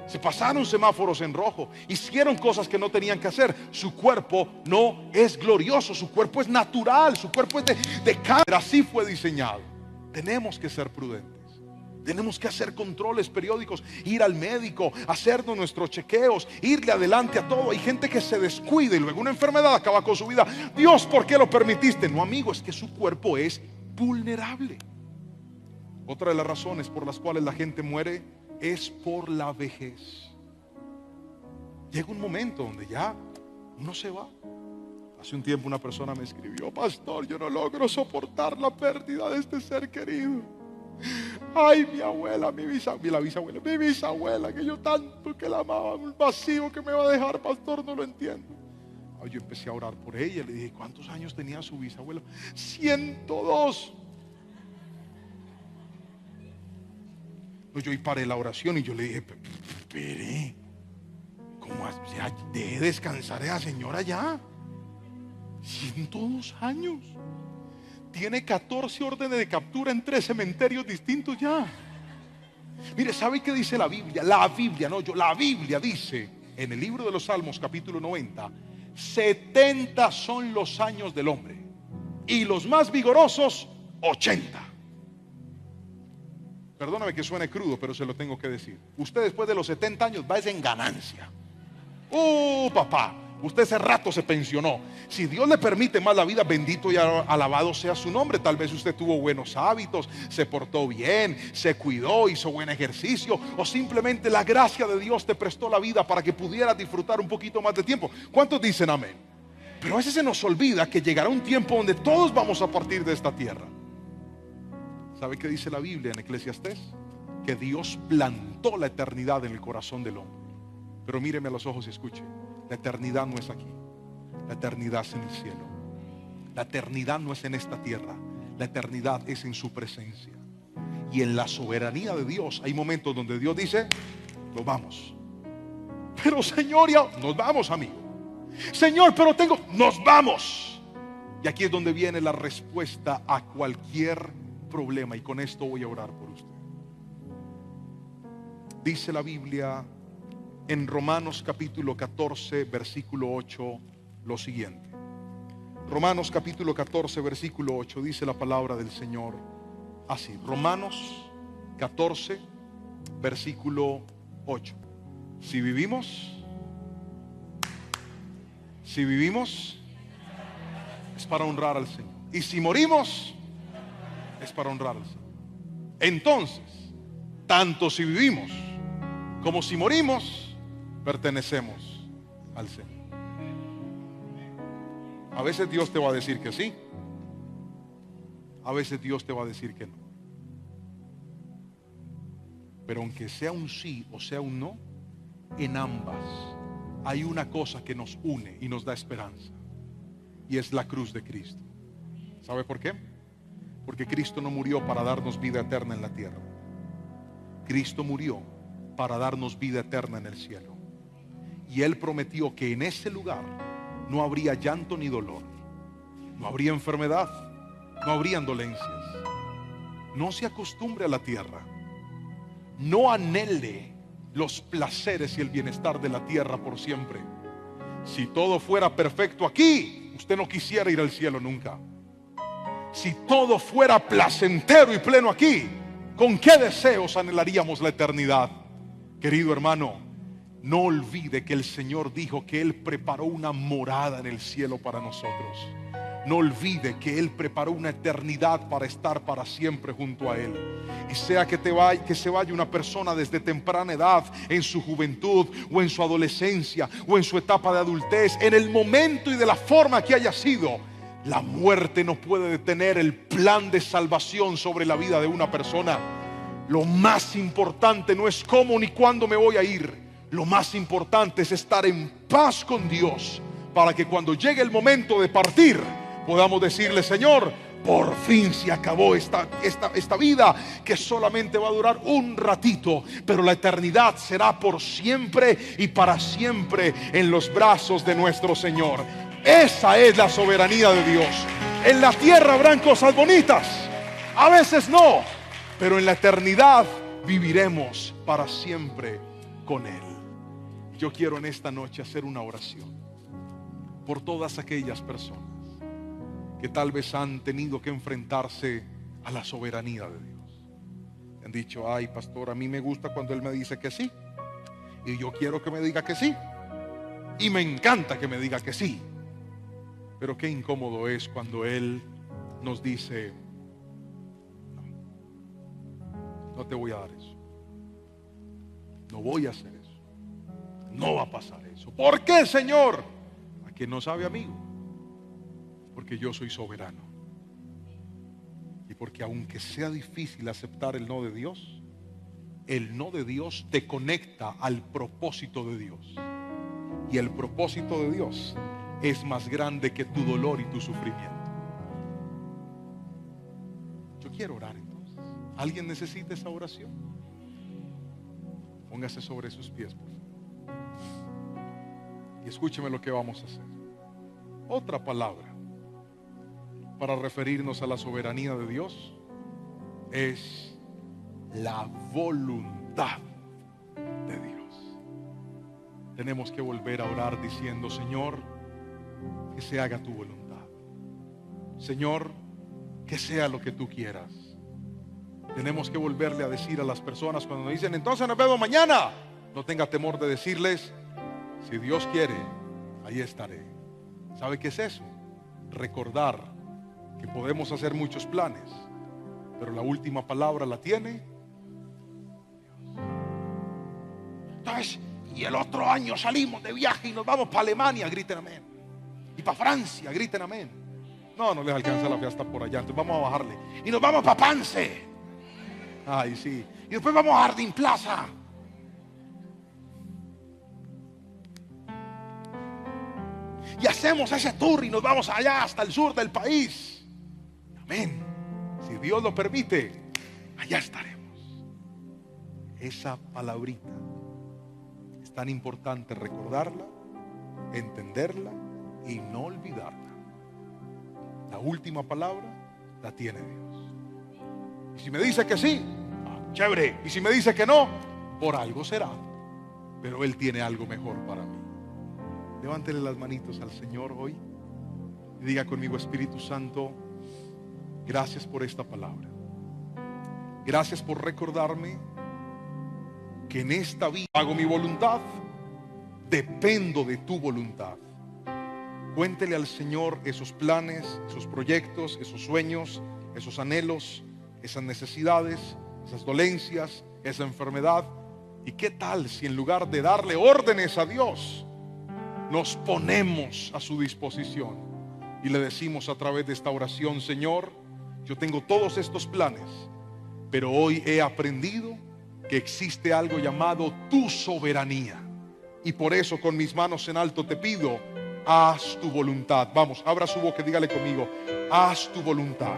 Se pasaron semáforos en rojo, hicieron cosas que no tenían que hacer. Su cuerpo no es glorioso, su cuerpo es natural, su cuerpo es de carne. Así fue diseñado. Tenemos que ser prudentes. Tenemos que hacer controles periódicos, ir al médico, hacernos nuestros chequeos, irle adelante a todo. Hay gente que se descuida y luego una enfermedad acaba con su vida. Dios, ¿por qué lo permitiste? No, amigo, es que su cuerpo es vulnerable. Otra de las razones por las cuales la gente muere es por la vejez. Llega un momento donde ya uno se va. Hace un tiempo una persona me escribió: pastor, yo no logro soportar la pérdida de este ser querido. Ay, mi abuela, mi bisabuela, que yo tanto que la amaba, un vacío que me va a dejar, pastor, no lo entiendo. Ay, yo empecé a orar por ella, le dije: ¿cuántos años tenía su bisabuela? 102. Yo y paré la oración y yo le dije: espere, ¿cómo así? O sea, deje descansar a esa señora ya. 102 años. Tiene 14 órdenes de captura en 3 cementerios distintos ya. Mire, ¿sabe qué dice la Biblia? La Biblia dice en el libro de los Salmos, capítulo 90: 70 son los años del hombre y los más vigorosos 80. Perdóname que suene crudo, pero se lo tengo que decir. Usted después de los 70 años va en ganancia. Papá, usted hace rato se pensionó. Si Dios le permite más la vida, bendito y alabado sea su nombre. Tal vez usted tuvo buenos hábitos, se portó bien, se cuidó, hizo buen ejercicio, o simplemente la gracia de Dios te prestó la vida para que pudieras disfrutar un poquito más de tiempo. ¿Cuántos dicen amén? Pero a veces se nos olvida que llegará un tiempo donde todos vamos a partir de esta tierra. ¿Sabe qué dice la Biblia en Eclesiastés? Que Dios plantó la eternidad en el corazón del hombre. Pero míreme a los ojos y escuche: la eternidad no es aquí. La eternidad es en el cielo. La eternidad no es en esta tierra. La eternidad es en su presencia. Y en la soberanía de Dios hay momentos donde Dios dice: nos vamos. Pero Señor, ya nos vamos, amigo. Señor, pero nos vamos. Y aquí es donde viene la respuesta a cualquier problema, y con esto voy a orar por usted. Dice la Biblia en Romanos capítulo 14 versículo 8 lo siguiente. Romanos capítulo 14 versículo 8 dice la palabra del Señor así. Romanos 14 versículo 8. Si vivimos es para honrar al Señor. Y si morimos es para honrar al Señor. Entonces, tanto si vivimos como si morimos, pertenecemos al Señor. A veces Dios te va a decir que sí, a veces Dios te va a decir que no. Pero aunque sea un sí o sea un no, en ambas hay una cosa que nos une y nos da esperanza, y es la cruz de Cristo. ¿Sabe por qué? Porque Cristo no murió para darnos vida eterna en la tierra. Cristo murió para darnos vida eterna en el cielo. Y Él prometió que en ese lugar no habría llanto ni dolor, no habría enfermedad, no habrían dolencias. No se acostumbre a la tierra, no anhele los placeres y el bienestar de la tierra por siempre. Si todo fuera perfecto aquí, usted no quisiera ir al cielo nunca. Si todo fuera placentero y pleno aquí, ¿con qué deseos anhelaríamos la eternidad? Querido hermano, no olvide que el Señor dijo que Él preparó una morada en el cielo para nosotros. No olvide que Él preparó una eternidad para estar para siempre junto a Él. Y sea que se vaya una persona desde temprana edad, en su juventud o en su adolescencia o en su etapa de adultez, en el momento y de la forma que haya sido, la muerte no puede detener el plan de salvación sobre la vida de una persona. Lo más importante no es cómo ni cuándo me voy a ir. Lo más importante es estar en paz con Dios, para que cuando llegue el momento de partir podamos decirle: Señor, por fin se acabó esta vida, que solamente va a durar un ratito, pero la eternidad será por siempre y para siempre en los brazos de nuestro Señor. Esa es la soberanía de Dios. En la tierra habrán cosas bonitas, a veces no, pero en la eternidad viviremos para siempre con Él. Yo quiero en esta noche hacer una oración por todas aquellas personas que tal vez han tenido que enfrentarse a la soberanía de Dios. Han dicho: ay, pastor, a mí me gusta cuando Él me dice que sí, y yo quiero que me diga que sí, y me encanta que me diga que sí. Pero qué incómodo es cuando Él nos dice: no te voy a dar eso, no voy a hacer eso, no va a pasar eso. ¿Por qué, Señor? A que no sabe, amigo. Porque yo soy soberano. Y porque aunque sea difícil aceptar el no de Dios, el no de Dios te conecta al propósito de Dios. Y el propósito de Dios es más grande que tu dolor y tu sufrimiento. Yo quiero orar entonces. ¿Alguien necesita esa oración? Póngase sobre sus pies, por favor. Y escúcheme lo que vamos a hacer. Otra palabra para referirnos a la soberanía de Dios es la voluntad de Dios. Tenemos que volver a orar diciendo: Señor, que se haga tu voluntad. Señor, que sea lo que tú quieras. Tenemos que volverle a decir a las personas cuando nos dicen: entonces nos vemos mañana, no tenga temor de decirles: si Dios quiere, ahí estaré. ¿Sabe qué es eso? Recordar que podemos hacer muchos planes, pero la última palabra la tiene Dios. Entonces, y el otro año salimos de viaje y nos vamos para Alemania, griten amén. Y para Francia, griten amén. No les alcanza la fe hasta por allá, entonces vamos a bajarle. Y nos vamos para Pance. Ay, sí. Y después vamos a Jardín Plaza. Y hacemos ese tour y nos vamos allá hasta el sur del país. Amén. Si Dios lo permite, allá estaremos. Esa palabrita es tan importante recordarla, entenderla y no olvidarla. La última palabra la tiene Dios. Y si me dice que sí, chévere. Y si me dice que no, por algo será. Pero Él tiene algo mejor para mí. Levántele las manitos al Señor hoy y diga conmigo: Espíritu Santo, gracias por esta palabra. Gracias por recordarme que en esta vida hago mi voluntad, dependo de tu voluntad. Cuéntele al Señor esos planes, esos proyectos, esos sueños, esos anhelos, esas necesidades, esas dolencias, esa enfermedad. ¿Y qué tal si en lugar de darle órdenes a Dios, nos ponemos a su disposición y le decimos a través de esta oración: Señor, yo tengo todos estos planes, pero hoy he aprendido que existe algo llamado tu soberanía, y por eso con mis manos en alto te pido: haz tu voluntad. Vamos, abra su boca y dígale conmigo: haz tu voluntad.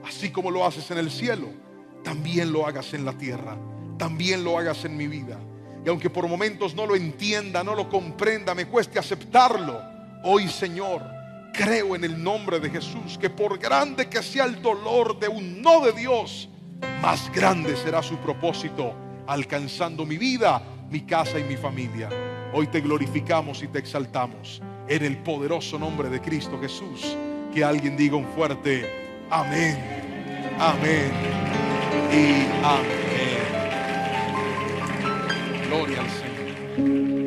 Así como lo haces en el cielo, también lo hagas en la tierra, también lo hagas en mi vida. Y aunque por momentos no lo entienda, no lo comprenda, me cueste aceptarlo, hoy, Señor, creo en el nombre de Jesús que por grande que sea el dolor de un no de Dios, más grande será su propósito, alcanzando mi vida, mi casa y mi familia. Hoy te glorificamos y te exaltamos en el poderoso nombre de Cristo Jesús. Que alguien diga un fuerte amén, amén y amén. Gloria al Señor.